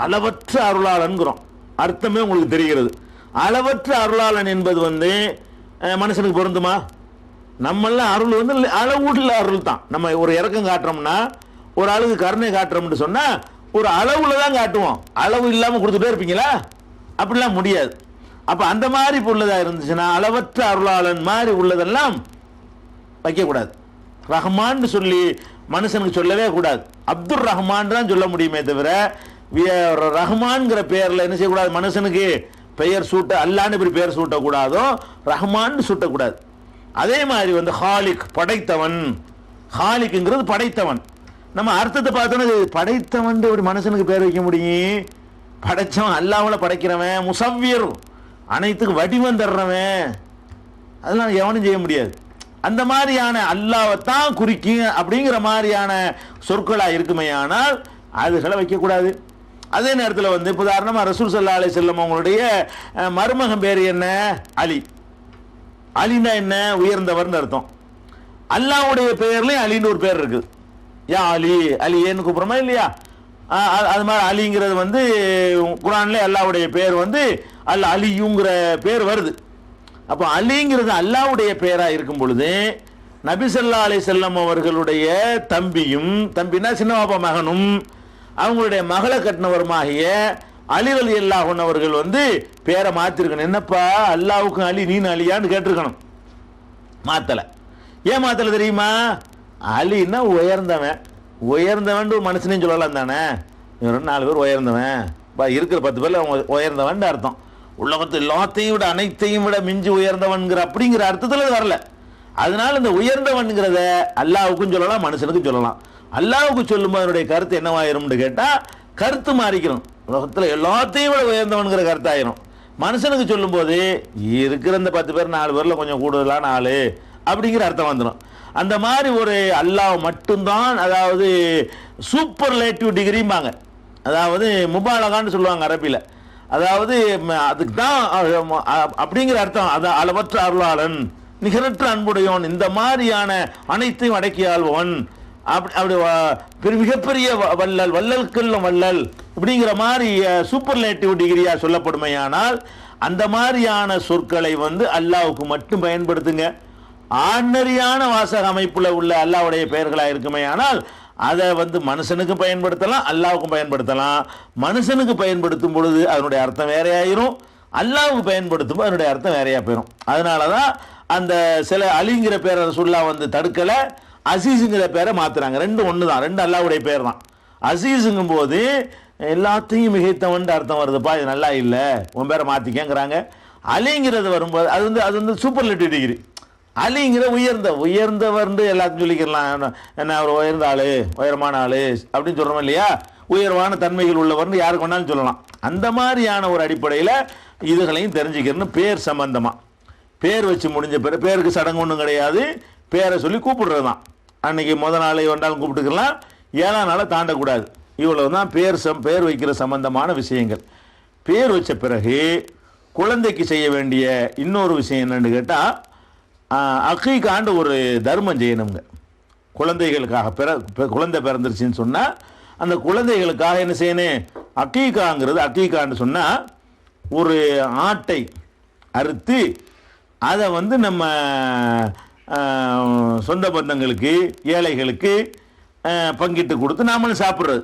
அளவற்ற அருளாளன்கிறோம், அர்த்தமே உங்களுக்கு தெரிகிறது. அளவற்ற அருளாளன் என்பது வந்து மனுஷனுக்கு பொருந்துமா? நம்மளாம் அருள் வந்து அளவுள்ள அருள் தான். நம்ம ஒரு இறக்கம் காட்டுறோம்னா, ஒரு ஆளுக்கு கருணை காட்டுறோம்னு சொன்னா ஒரு அளவுல தான் காட்டுவோம். அளவு இல்லாமல் கொடுத்துட்டே இருப்பீங்களா? அப்படிலாம் முடியாது. அப்ப அந்த மாதிரி உள்ளதா இருந்துச்சுன்னா, அளவற்ற அருளாளன் மாதிரி உள்ளதெல்லாம் வைக்கக்கூடாது. ரஹ்மான் சொல்லி மனுஷனுக்கு சொல்லவே கூடாது. அப்துல் ரஹ்மான் தான் சொல்ல முடியுமே தவிர ரஹ்மான்ங்கிற பெயர்ல என்ன செய்யக்கூடாது? மனுஷனுக்கு பெயர் சூட்ட அல்லான்னு இப்படி பெயர் சூட்டக்கூடாதோ, ரஹ்மான் சூட்டக்கூடாது. அதே மாதிரி வந்து ஹாலிக் படைத்தவன், ஹாலிக்குங்கிறது படைத்தவன். நம்ம அர்த்தத்தை பார்த்தோன்னா படைத்தவன் இப்படி மனுஷனுக்கு பேர் வைக்க முடியும்? படைச்சவன் அல்லாஹ்வுல படைக்கிறவன், முசவ்விர் அனைத்துக்கு வடிவம் தர்றவன், அதெல்லாம் எவனும் செய்ய முடியாது. அந்த மாதிரியான அல்லாஹ்வைத்தான் குறிக்கும் அப்படிங்கிற மாதிரியான சொற்களா இருக்குமே, ஆனால் அதுகளை வைக்கக்கூடாது. அதே நேரத்தில் வந்து உதாரணமாக ரசூல் ஸல்லல்லாஹு அலைஹி வஸல்லம் அவங்களுடைய மருமகன் பேர் என்ன? அலி. அலின்னா என்ன? உயர்ந்தவர்னு அர்த்தம். அல்லாஹ்வுடைய பெயர்லையும் அலின்னு ஒரு பேர் இருக்குது. யா அலி, அலி ஏன்னு கூப்பிட்றோமா இல்லையா? அது மாதிரி அலிங்கிறது வந்து குர்ஆன்ல அல்லாஹ்வுடைய பேர் வந்து அல் அலியுங்கிற பேர் வருது. அப்போ அலிங்கிறது அல்லாஹ்வுடைய பெயரா இருக்கும் பொழுது நபி ஸல்லல்லாஹு அலைஹி வஸல்லம் அவர்களுடைய தம்பியும், தம்பினா சின்னவாப்பா மகனும், அவங்களுடைய மகளை கட்டினவருமாகிய அலி ரலியல்லாஹு அன்ஹு அவர்கள் வந்து பேரை மாத்திருக்கணும். என்னப்பா அல்லாஹ்வுக்கும் அலி நீனு அலியான்னு கேட்டிருக்கணும். மாத்தலை. ஏன் மாத்தலை தெரியுமா? அலின்னா உயர்ந்தவன், உயர்ந்தவன் ஒரு மனுஷனையும் சொல்லலாம் தானே. இவன் 4 பேர் உயர்ந்தவன், இருக்கிற 10 பேர்ல உயர்ந்தவன் அர்த்தம். உலகத்து எல்லாத்தையும் விட அனைத்தையும் விட மிஞ்சி உயர்ந்தவன்கிற அப்படிங்கிற அர்த்தத்தில் வரல. அதனால இந்த உயர்ந்தவன்கிறத அல்லாஹ்வுக்கும் சொல்லலாம், மனுஷனுக்கும் சொல்லலாம். அல்லாஹ்வுக்கு சொல்லும்போது அதனுடைய கருத்து என்னவாயிரும்னு கேட்டால், கருத்து மாறிக்கிறோம். உலகத்தில் எல்லாத்தையும் விட உயர்ந்தவன்கிற கருத்தாயிரும். மனுஷனுக்கு சொல்லும்போது இருக்கிற இந்த 10 பேர் 4 பேரில் கொஞ்சம் கூடுதலான ஆளு அப்படிங்கிற அர்த்தம் வந்துடும். அந்த மாதிரி ஒரு அல்லாஹ் மட்டும்தான், அதாவது சூப்பர்லேட்டிவ் டிகிரிம்பாங்க, அதாவது முபாலகான்னு சொல்லுவாங்க அரபியில். அதாவது அதுக்கு தான் அப்படிங்கிற அர்த்தம். அதான் அளவற்ற அருளாளன், நிகரற்ற அன்புடையோன், இந்த மாதிரியான அனைத்தையும் அடக்கி ஆள்பவன், அப்படி மிகப்பெரிய வள்ளல், வள்ளல்கள்ல வள்ளல் இப்படிங்கிற மாதிரி சூப்பர்லேட்டிவ் டிகிரியா சொல்லப்படுமையானால் அந்த மாதிரியான சொற்களை வந்து அல்லாஹ்வுக்கு மட்டும் பயன்படுத்துங்க. ஆர்டினரியான வாசக அமைப்புல உள்ள அல்லாஹ்வுடைய பெயர்களா இருக்குமே, ஆனால் அதை வந்து மனுஷனுக்கு பயன்படுத்தலாம், அல்லாஹ்வுக்கும் பயன்படுத்தலாம். மனுஷனுக்கு பயன்படுத்தும் பொழுது அதனுடைய அர்த்தம் வேறையாயிரும், அல்லாஹ்வுக்கு பயன்படுத்தும் போது அதனுடைய அர்த்தம் வேறையா போயிடும். அதனால தான் அந்த சில அலிங்கிற பேரை ரசூலுல்லாஹ் வந்து தடுக்கலை, அசீஸுங்கிற பேரை மாத்துறாங்க. ரெண்டும் ஒன்று தான், ரெண்டு அல்லாஹ்வுடைய பேர் தான். அசீஸுங்கும் போது எல்லாத்தையும் மிகைத்தவன் அர்த்தம் வருதுப்பா, இது நல்லா இல்லை, உன் பேரை மாற்றிக்கங்கிறாங்க. அலிங்கிறது வரும்போது அது வந்து சூப்பர்லேட்டிவ் டிகிரி. அலிங்கிற உயர்ந்தவர்ந்து எல்லாத்தையும் சொல்லிக்கலாம். என்ன அவர் உயர்ந்த ஆளு, உயரமான ஆளு அப்படின்னு சொல்கிறோம் இல்லையா? உயர்வான தன்மைகள் உள்ளவர்னு யாருக்கு வேணாலும் சொல்லலாம். அந்த மாதிரியான ஒரு அடிப்படையில் இதுகளையும் தெரிஞ்சுக்கிறன்னு பேர் சம்பந்தமாக. பேர் வச்சு முடிஞ்ச பேருக்கு சடங்கு ஒன்றும் கிடையாது, பேரை சொல்லி கூப்பிடுறது தான். அன்னைக்கு முதல் நாளை வந்தாலும் கூப்பிட்டுக்கலாம், 7ஆம் நாளை தாண்டக்கூடாது. இவ்வளவு தான் பேர் வைக்கிற சம்பந்தமான விஷயங்கள். பேர் வச்ச பிறகு குழந்தைக்கு செய்ய வேண்டிய இன்னொரு விஷயம் என்னன்னு கேட்டால், அக்கீகாண்டு ஒரு தர்மம் செய்யணுங்க. குழந்தைகளுக்காக குழந்தை பிறந்துருச்சுன்னு சொன்னால் அந்த குழந்தைகளுக்காக என்ன செய்யணும்? அக்கீகான்னு சொன்னால் ஒரு ஆட்டை அறுத்து அதை வந்து நம்ம சொந்த பந்தங்களுக்கு, ஏழைகளுக்கு பங்கிட்டு கொடுத்து நாமளும் சாப்பிட்றது.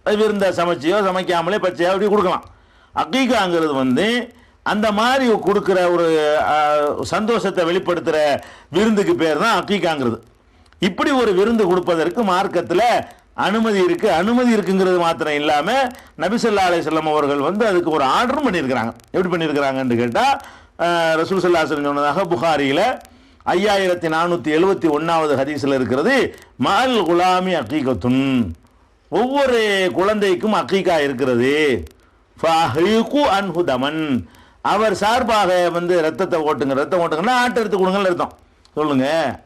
அது விருந்த சமைச்சியோ சமைக்காமலே பச்சையோ அப்படி கொடுக்கலாம். அக்கீகாங்கிறது வந்து அந்த மாதிரி கொடுக்குற ஒரு சந்தோஷத்தை வெளிப்படுத்துகிற விருந்துக்கு பேர் தான் அக்கீகாங்கிறது. இப்படி ஒரு விருந்து கொடுப்பதற்கு மார்க்கத்தில் அனுமதி இருக்கு. அனுமதி இருக்குங்கிறது மாத்திரம் இல்லாம நபி ஸல்லல்லாஹு அலைஹி வஸல்லம் அவர்கள் வந்து அதுக்கு ஒரு ஆர்டரும் பண்ணியிருக்கிறாங்க. எப்படி பண்ணியிருக்கிறாங்கன்னு கேட்டா, ரசூல் ஸல்லல்லாஹு அலைஹி வஸல்லம் சொன்னதாக புகாரியில 5471வது ஹதீஸ்ல இருக்கிறது, மால் குலாமி அகீகத்துன், ஒவ்வொரு குழந்தைக்கும் அகீகா இருக்கிறது. ஃபஹீகு அன்ஹு தமன், அவர் சார்பாக வந்து ரத்தத்தை ஓட்டுங்க. ரத்தம் ஓட்டுங்கன்னா ஆட்டை எடுத்து கொடுங்கன்னு அர்த்தம், சொல்லுங்க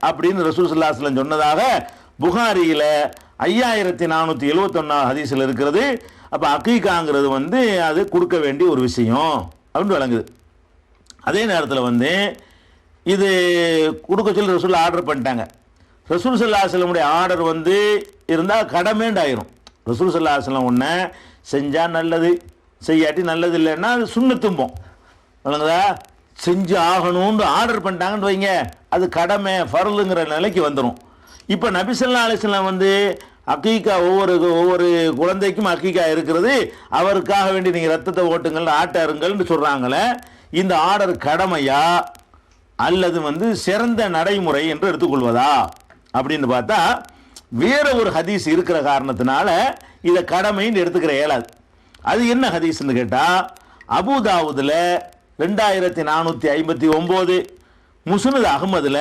அப்படின்னு ரசூல் ஸல்லல்லாஹு அலைஹி வஸல்லம் சொன்னதாக புகாரியில 5471 ஹதீஸ்ல இருக்கிறது. அப்ப அகீகாங்கிறது வந்து அது கொடுக்க வேண்டிய ஒரு விஷயம் அப்படின்னு விளங்குது. அதே நேரத்தில் வந்து இது கொடுக்க சொல்லி ரசூல் ஆர்டர் பண்ணிட்டாங்க. ரசூல் ஸல்லல்லாஹு அலைஹி வஸல்லம் ஆர்டர் வந்து இருந்தால் கடமைண்டாயிரும். ரசூல் ஸல்லல்லாஹு அலைஹி வஸல்லம் ஒன்று செஞ்சால் நல்லது, செய்யாட்டி நல்லது இல்லைன்னா அது சுண்ணத்தும்போம், விளங்குதா? செஞ்சு ஆகணும்னு ஆர்டர் பண்ணிட்டாங்கன்னு வைங்க, அது கடமை ஃபர்லுங்கிற நிலைக்கு வந்துடும். இப்போ நபி ஸல்லல்லாஹு அலைஹி வஸல்லம் வந்து அகீகா ஒவ்வொரு குழந்தைக்கும் அகீகா இருக்கிறது, அவருக்காக வேண்டி நீங்கள் ரத்தத்தை ஓட்டுங்கள் ஆட்டை இருங்கள்னு சொல்கிறாங்களே, இந்த ஆர்டர் கடமையா அல்லது வந்து சிறந்த நடைமுறை என்று எடுத்துக்கொள்வதா அப்படின்னு பார்த்தா, வேற ஒரு ஹதீஸ் இருக்கிற காரணத்தினால இதை கடமைன்னு எடுத்துக்கிற இயலாது. அது என்ன ஹதீஸ்ன்னு கேட்டால், அபூதாவுதுல 2459, முஸ்னத் அஹ்மதுல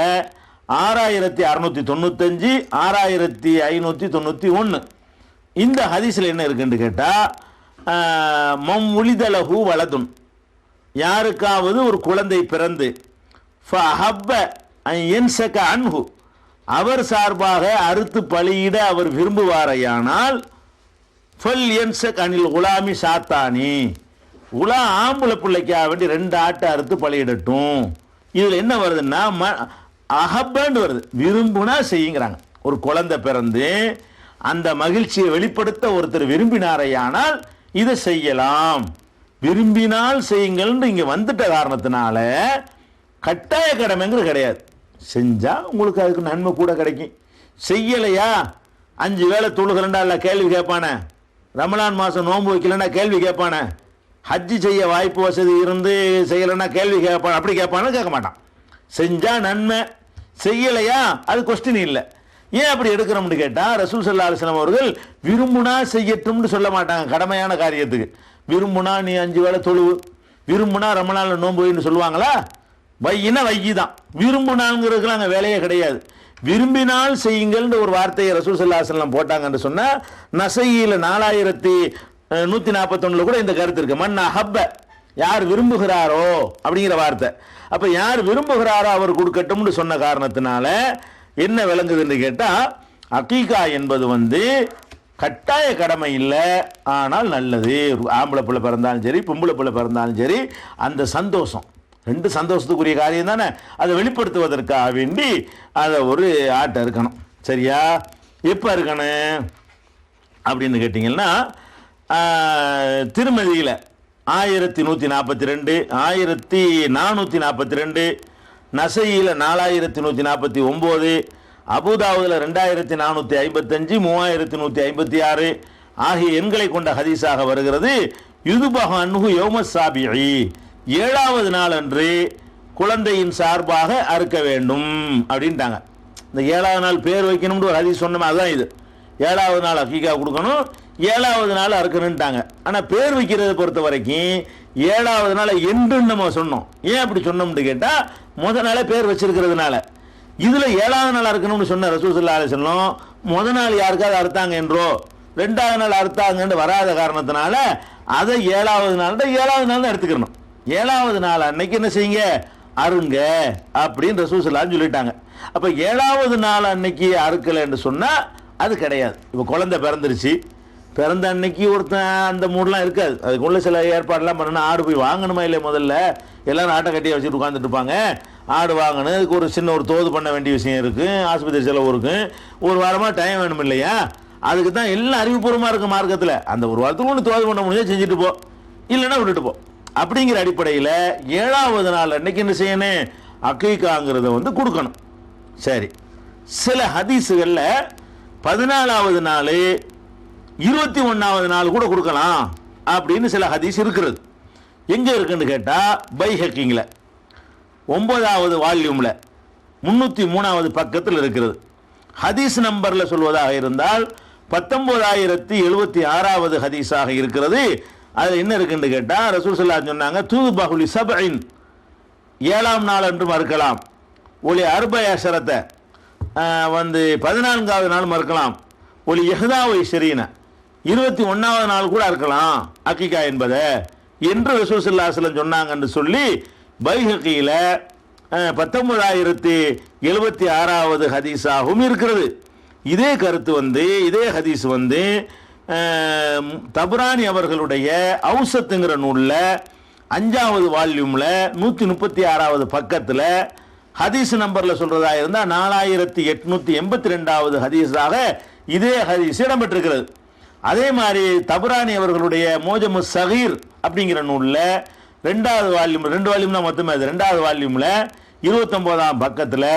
6695, 6591. இந்த ஹதீஸில் என்ன இருக்குன்னு கேட்டால், மம் உலிதலஹு வலதுன், யாருக்காவது ஒரு குழந்தை பிறந்து ஃபஹப்ப அன் யன்ஸக அன்ஹு, அவர் சார்பாக அறுத்து பலியிட அவர் விரும்புவாரையானால், ஃபல் யன்ஸக் அனில் குலாமி சாத்தானி, ஆம்பளை பிள்ளைக்காக வேண்டி 2 ஆட்டை அறுத்து பலியிடட்டும். இதில் என்ன வருதுன்னா அஹப்பன்னு வருது, விரும்புனா செய்யுங்கிறாங்க. ஒரு குழந்தை பிறந்து அந்த மகிழ்ச்சியை வெளிப்படுத்த ஒருத்தர் விரும்பினாரையானால் இதை செய்யலாம், விரும்பினால் செய்யுங்கள்னு இங்கே வந்துட்ட காரணத்தினால கட்டாய கடமைங்கிறது கிடையாது. செஞ்சால் உங்களுக்கு அதுக்கு நன்மை கூட கிடைக்கும். செய்யலையா 5 வேளை தொழுகிறண்டா இல்லை கேள்வி கேட்பானே, ரமலான் மாதம் நோன்பு வைக்கலன்னா கேள்வி கேட்பானே, ஹஜ்ஜி செய்ய வாய்ப்பு வசதி இருந்து செய்யலைன்னா கேள்வி கேட்பான். அப்படி கேட்பானு கேட்க மாட்டான். செஞ்சால் நன்மை, செய்யலையா அது கொஸ்டின் இல்லை. ஏன் அப்படி எடுக்கிறோம்னு கேட்டால், ரசூல் ஸல்லல்லாஹு அலைஹி வஸல்லம் அவர்கள் விரும்புனா செய்யட்டும்னு சொல்ல மாட்டாங்க. கடமையான காரியத்துக்கு விரும்புனா நீ 5 வேளை தொழுவு, விரும்புனா ரமலானில் நோன்பு வைன்னு சொல்லுவாங்களா? வையினா வைகி தான், விரும்புனாங்கிறதுக்குலாம் அங்கே வேலையே கிடையாது. விரும்பினால் செய்யுங்கள்னு ஒரு வார்த்தையை ரசூல் ஸல்லல்லாஹு அலைஹி வஸல்லம் போட்டாங்கன்னு சொன்னால், நசையில் 4141 கூட இந்த கருத்து இருக்கு. மன் அஹப்ப, யார் விரும்புகிறாரோ அப்படிங்கிற வார்த்தை. அப்போ யார் விரும்புகிறாரோ அவர் கொடுக்கட்டும்னு சொன்ன காரணத்தினால என்ன விளங்குதுன்னு கேட்டால், அகீகா என்பது வந்து கட்டாய கடமை இல்லை, ஆனால் நல்லது. ஆம்பளை பிள்ளை பிறந்தாலும் சரி பொம்பளை பிள்ளை பிறந்தாலும் சரி, அந்த சந்தோஷம் 2 சந்தோஷத்துக்குரிய காரியம் தானே, அதை வெளிப்படுத்துவதற்காக வேண்டி அதை ஒரு ஆட்டை இருக்கணும். சரியா? எப்போ இருக்கணும் அப்படின்னு கேட்டிங்கன்னா, திருமதியில் 1142, 1442, நசையில் 4149, அபூதாவுதில் 2455, 3156 ஆகிய எண்களை கொண்ட ஹதீஸாக வருகிறது. யுதுபஹு அன்ஹு யௌம சாபிஇ, 7வது நாள் அன்று குழந்தையின் சார்பாக அறுக்க வேண்டும் அப்படின்ட்டாங்க. இந்த 7வது நாள் பேர் வைக்கணும்னு ஒரு ஹதீஸ் சொன்னோம், அதுதான் இது. 7வது நாள் அகீகா கொடுக்கணும், 7வது நாள் அறுக்கணுன்ட்டாங்க. ஆனால் பேர் வைக்கிறத பொறுத்த வரைக்கும் 7வது நாள் என்றுன்னு நம்ம சொன்னோம். ஏன் அப்படி சொன்னோம்னு கேட்டால், முதல் நாளே பேர் வச்சிருக்கிறதுனால. இதில் 7வது நாள் அறுக்கணும்னு சொன்ன ரசூல் ஸல்லல்லாஹு அலைஹி வஸல்லம் முதல் நாள் யாருக்காவது அறுத்தாங்க என்றோ 2வது நாள் அறுத்தாங்கன்னு வராத காரணத்தினால அதை 7வது நாள் தான் எடுத்துக்கணும். 7வது நாள் அன்னைக்கு என்ன செய்யுங்க, அருங்க அப்படின்னு ரசூல் ஸல்லல்லாஹு அலைஹி வஸல்லம் சொல்லிட்டாங்க. அப்போ 7வது நாள் அன்னைக்கு அறுக்கலைன்னு சொன்னால் அது கிடையாது. இப்போ குழந்தை பிறந்துருச்சு, பிறந்த அன்னைக்கு ஒருத்தன் அந்த மூடெலாம் இருக்காது. அதுக்குள்ள சில ஏற்பாடெல்லாம் பண்ணணும். ஆடு போய் வாங்கணுமா இல்லை, முதல்ல எல்லாரும் ஆட்டை கட்டியை வச்சுட்டு உட்காந்துட்டு இருப்பாங்க. ஆடு வாங்கணும், அதுக்கு ஒரு சின்ன ஒரு தோது பண்ண வேண்டிய விஷயம் இருக்குது, ஆஸ்பத்திரி செலவு இருக்கும், ஒரு வாரமாக டைம் வேணும் இல்லையா? அதுக்கு தான் எல்லாம் அறிவுபூர்வமாக இருக்கும் மார்க்கத்தில். அந்த ஒரு வாரத்துக்கு ஒன்று தோது பண்ண முடிஞ்சா செஞ்சுட்டு போ, இல்லைன்னா விட்டுட்டு போ அப்படிங்கிற அடிப்படையில் 7வது நாள் அன்னைக்கு என்ன செய்யணும், அகீகாங்கிறத வந்து கொடுக்கணும். சரி, சில ஹதீஸுகளில் 14வது நாள் 21வது நாள் கூட கொடுக்கலாம் அப்படின்னு சில ஹதீஸ் இருக்கிறது. எங்கே இருக்குன்னு கேட்டால், பைஹக்கிங்கில் 9வது வால்யூமில் 303வது பக்கத்தில் இருக்கிறது. ஹதீஸ் நம்பரில் சொல்வதாக இருந்தால் 19076வது ஹதீஸாக இருக்கிறது. அதில் என்ன இருக்குன்னு கேட்டால் ரசூல் ஸல்லல்லாஹு அலைஹி சொன்னாங்க, தூபாஹுலி சபஇன், 7ஆம் நாள் என்று மறுக்கலாம், ஒலி அர்பயஷரத்தை 14வது நாள் மறுக்கலாம், ஒலி யஹ்தாவை ஷரீன 21வது நாள் கூட இருக்கலாம் அக்கீகா என்பதை என்று ரசூல் ஸல்லல்லாஹு அலைஹி வஸல்லம் சொன்னாங்கன்னு சொல்லி பைஹகியில 19076வது ஹதீஸாகவும் இருக்கிறது. இதே கருத்து இதே ஹதீஸ் தபரானி அவர்களுடைய ஔசத்துங்கிற நூலில் 5வது வால்யூமில் 136வது பக்கத்தில் ஹதீஸ் நம்பரில் சொல்றதா இருந்தால் 4882வது ஹதீஸாக இதே ஹதீஸ் இடம்பெற்றிருக்கிறது. அதே மாதிரி தபரானி அவர்களுடைய மோஜமு சகீர் அப்படிங்கிற நூலில் 2வது வால்யூம், 2 வால்யூம் தான் மொத்தமே, அது 2வது வால்யூமில் 29ஆம் பக்கத்தில்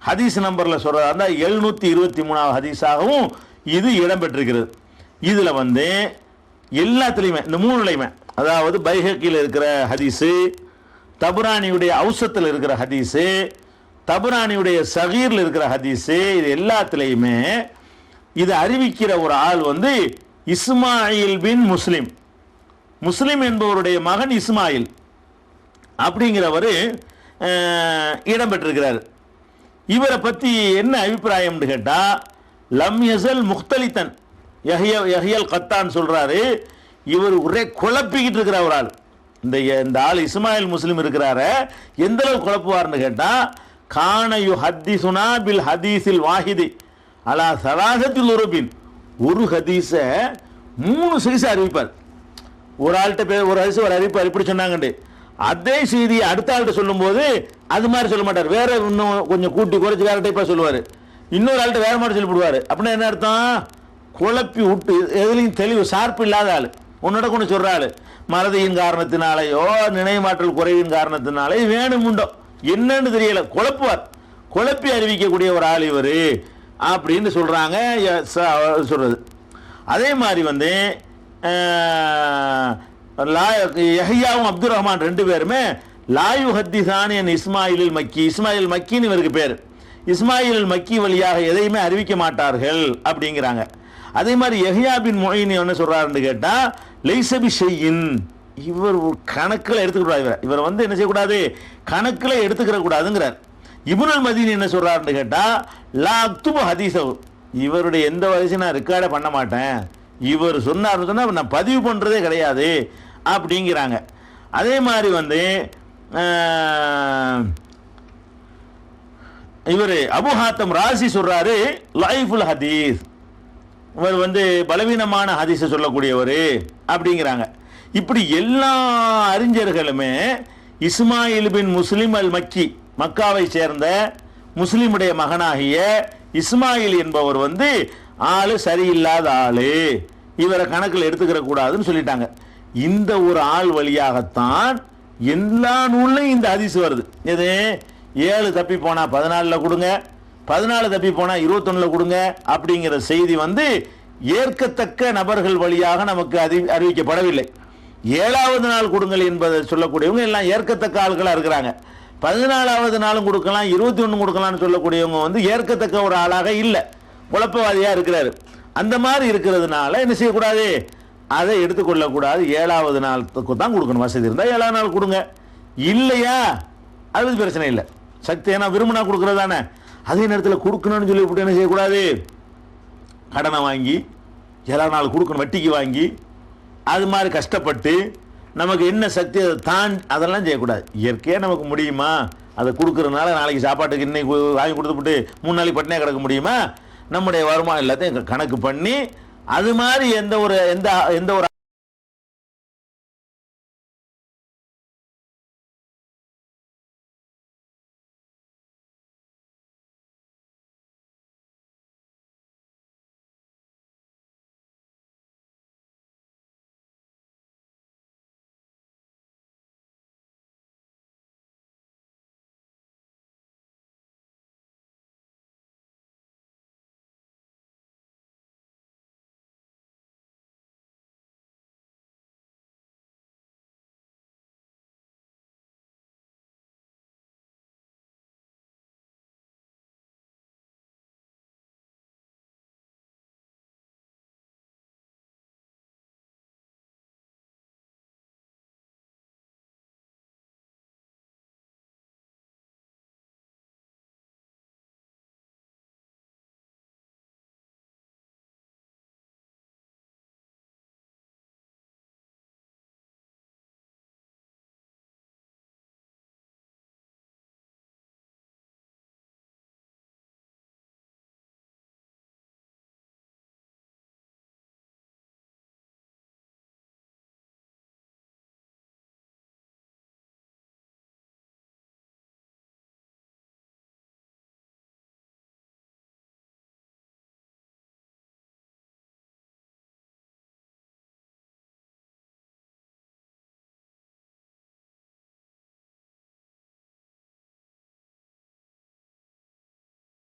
ஹதீஸ் நம்பரில் சொல்றதா இருந்தால் 723வது ஹதீஸாகவும் இது இடம்பெற்றிருக்கிறது. இதில் எல்லாத்துலேயுமே இந்த 3லையுமே, அதாவது பைஹக்கியில் இருக்கிற ஹதீஸு, தபரானியுடைய ஔசத்தில் இருக்கிற ஹதீஸு, தபரானியுடைய சகீரில் இருக்கிற ஹதீஸு, இது எல்லாத்துலேயுமே இது அறிவிக்கிற ஒரு ஆள் இஸ்மாயில் பின் முஸ்லிம், முஸ்லிம் என்பவருடைய மகன் இஸ்மாயில் அப்படிங்கிறவர் இடம்பெற்றிருக்கிறார். இவரை பற்றி என்ன அபிப்பிராயம்னு கேட்டால், லம் யஸல் முக்தலித்தன், யஹ்யல் கத்தான் சொல்றாரு, இவர் ஒரே குழப்பிக்கிட்டு இருக்கிற ஒரு ஆள். இந்த ஆள் இஸ்மாயில் முஸ்லிம் இருக்கிறாரு, எந்த அளவு குழப்புவார்னு கேட்டால், கானயு ஹத்திசுனா பில் ஹதீஸில் வாஹிதி அலா சலாசத்தில் உருபின், ஒரு ஹதீஸை 3 சைஸ் அறிவிப்பார். ஒரு ஆள்கிட்ட ஒரு ஹதீஸ் ஒரு அறிவிப்பார், இப்படி சொன்னாங்கண்டு அதே செய்தியை அடுத்த ஆள்கிட்ட சொல்லும்போது அது மாதிரி சொல்ல மாட்டார், வேற இன்னும் கொஞ்சம் கூட்டி குறைச்சி வேற டைப்பாக சொல்லுவார். இன்னொரு ஆள்கிட்ட வேற மாதிரி சொல்லிவிடுவார். அப்படின்னா என்ன அர்த்தம்? குழப்பி விட்டு எதுலையும் தெளிவு ஷார்ப்பு இல்லாத ஆள், உன்னோட கொண்டு சொல்கிற ஆள், மறதியின் காரணத்தினாலேயோ நினைவாற்றல் குறைவின் காரணத்தினாலே வேணுமுண்டோ என்னன்னு தெரியல குழப்புவார், குழப்பி அறிவிக்கக்கூடிய ஒரு ஆள் இவர் அப்படின்னு சொல்கிறாங்க சொல்கிறது. அதே மாதிரி யஹ்யாவும் அப்துல் ரஹ்மான் 2 பேருமே லாயு ஹத்திசானி இஸ்மாயில் மக்கி, இஸ்மாயில் மக்கின்னு இவருக்கு பேர், இஸ்மாயில் மக்கி வழியாக எதையுமே அறிவிக்க மாட்டார்கள் அப்படிங்கிறாங்க. அதே மாதிரி யஹ்யா பின் முயின் என்ன சொல்றாருன்னு கேட்டால், லைசபி ஷையின், இவர் கணக்கில் எடுத்துக்கூடாது, இவர் என்ன செய்யக்கூடாது, கணக்கில் எடுத்துக்கிற கூடாதுங்கிறார். இப்னுல் மதீனி என்ன சொல்றாருன்னு கேட்டால், லா அக்துபு ஹதீஸவு, இவருடைய எந்த வயசு நான் ரெக்கார்டை பண்ண மாட்டேன், இவர் சொன்னார் சொன்னால் நான் பதிவு பண்ணுறதே கிடையாது அப்படிங்கிறாங்க. அதே மாதிரி இவர் அபு ஹாத்தம் ராசி சொல்றாரு லைஃபுல் ஹதீஸ், இவர் பலவீனமான ஹதீஸை சொல்லக்கூடியவர் அப்படிங்கிறாங்க. இப்படி எல்லா அறிஞர்களுமே இஸ்மாயில் பின் முஸ்லிம் அல் மக்கி, மக்காவை சேர்ந்த முஸ்லிமுடைய மகனாகிய இஸ்மாயில் என்பவர் ஆளு சரியில்லாத ஆளு, இவரை கணக்கில் எடுத்துக்கிற கூடாதுன்னு சொல்லிட்டாங்க. இந்த ஒரு ஆள் வழியாகத்தான் எல்லா நூல்லையும் இந்த ஹதீஸ் வருது. எது 7 தப்பி போனா 14 கொடுங்க, 14 தப்பி போனா 21 கொடுங்க அப்படிங்கிற செய்தி ஏற்கத்தக்க நபர்கள் வழியாக நமக்கு அறிவிக்கப்படவில்லை. 7வது நாள் கொடுங்கள் என்பதை சொல்லக்கூடியவங்க எல்லாம் ஏற்கத்தக்க ஆட்களாக இருக்கிறாங்க. 14வது நாளும் கொடுக்கலாம், 21 கொடுக்கலாம்னு சொல்லக்கூடியவங்க ஏற்கத்தக்க ஒரு ஆளாக இல்லை, குழப்பவாதியா இருக்கிறாரு. அந்த மாதிரி இருக்கிறதுனால என்ன செய்யக்கூடாது, அதை எடுத்துக்கொள்ளக்கூடாது. 7வது நாளுக்கு தான் கொடுக்கணும். வசதி இருந்தால் 7வது நாள் கொடுங்க, இல்லையா அது பிரச்சனை இல்லை. சக்தி ஏன்னா விரும்பினா கொடுக்கறது தானே. அதே நேரத்தில் கொடுக்கணும்னு சொல்லிவிட்டு என்ன செய்யக்கூடாது, கடனை வாங்கி 7வது நாள் கொடுக்கணும், வட்டிக்கு வாங்கி அது மாதிரி கஷ்டப்பட்டு நமக்கு என்ன சக்தி அதை அதெல்லாம் செய்யக்கூடாது. இயற்கையாக நமக்கு முடியுமா, அதை கொடுக்கறதுனால நாளைக்கு சாப்பாட்டுக்கு இன்னைக்கு வாங்கி கொடுத்துட்டு 3 நாளைக்கு பட்டினியாக கிடக்க முடியுமா? நம்முடைய வருமானம் எல்லாத்தையும் கணக்கு பண்ணி அது மாதிரி எந்த ஒரு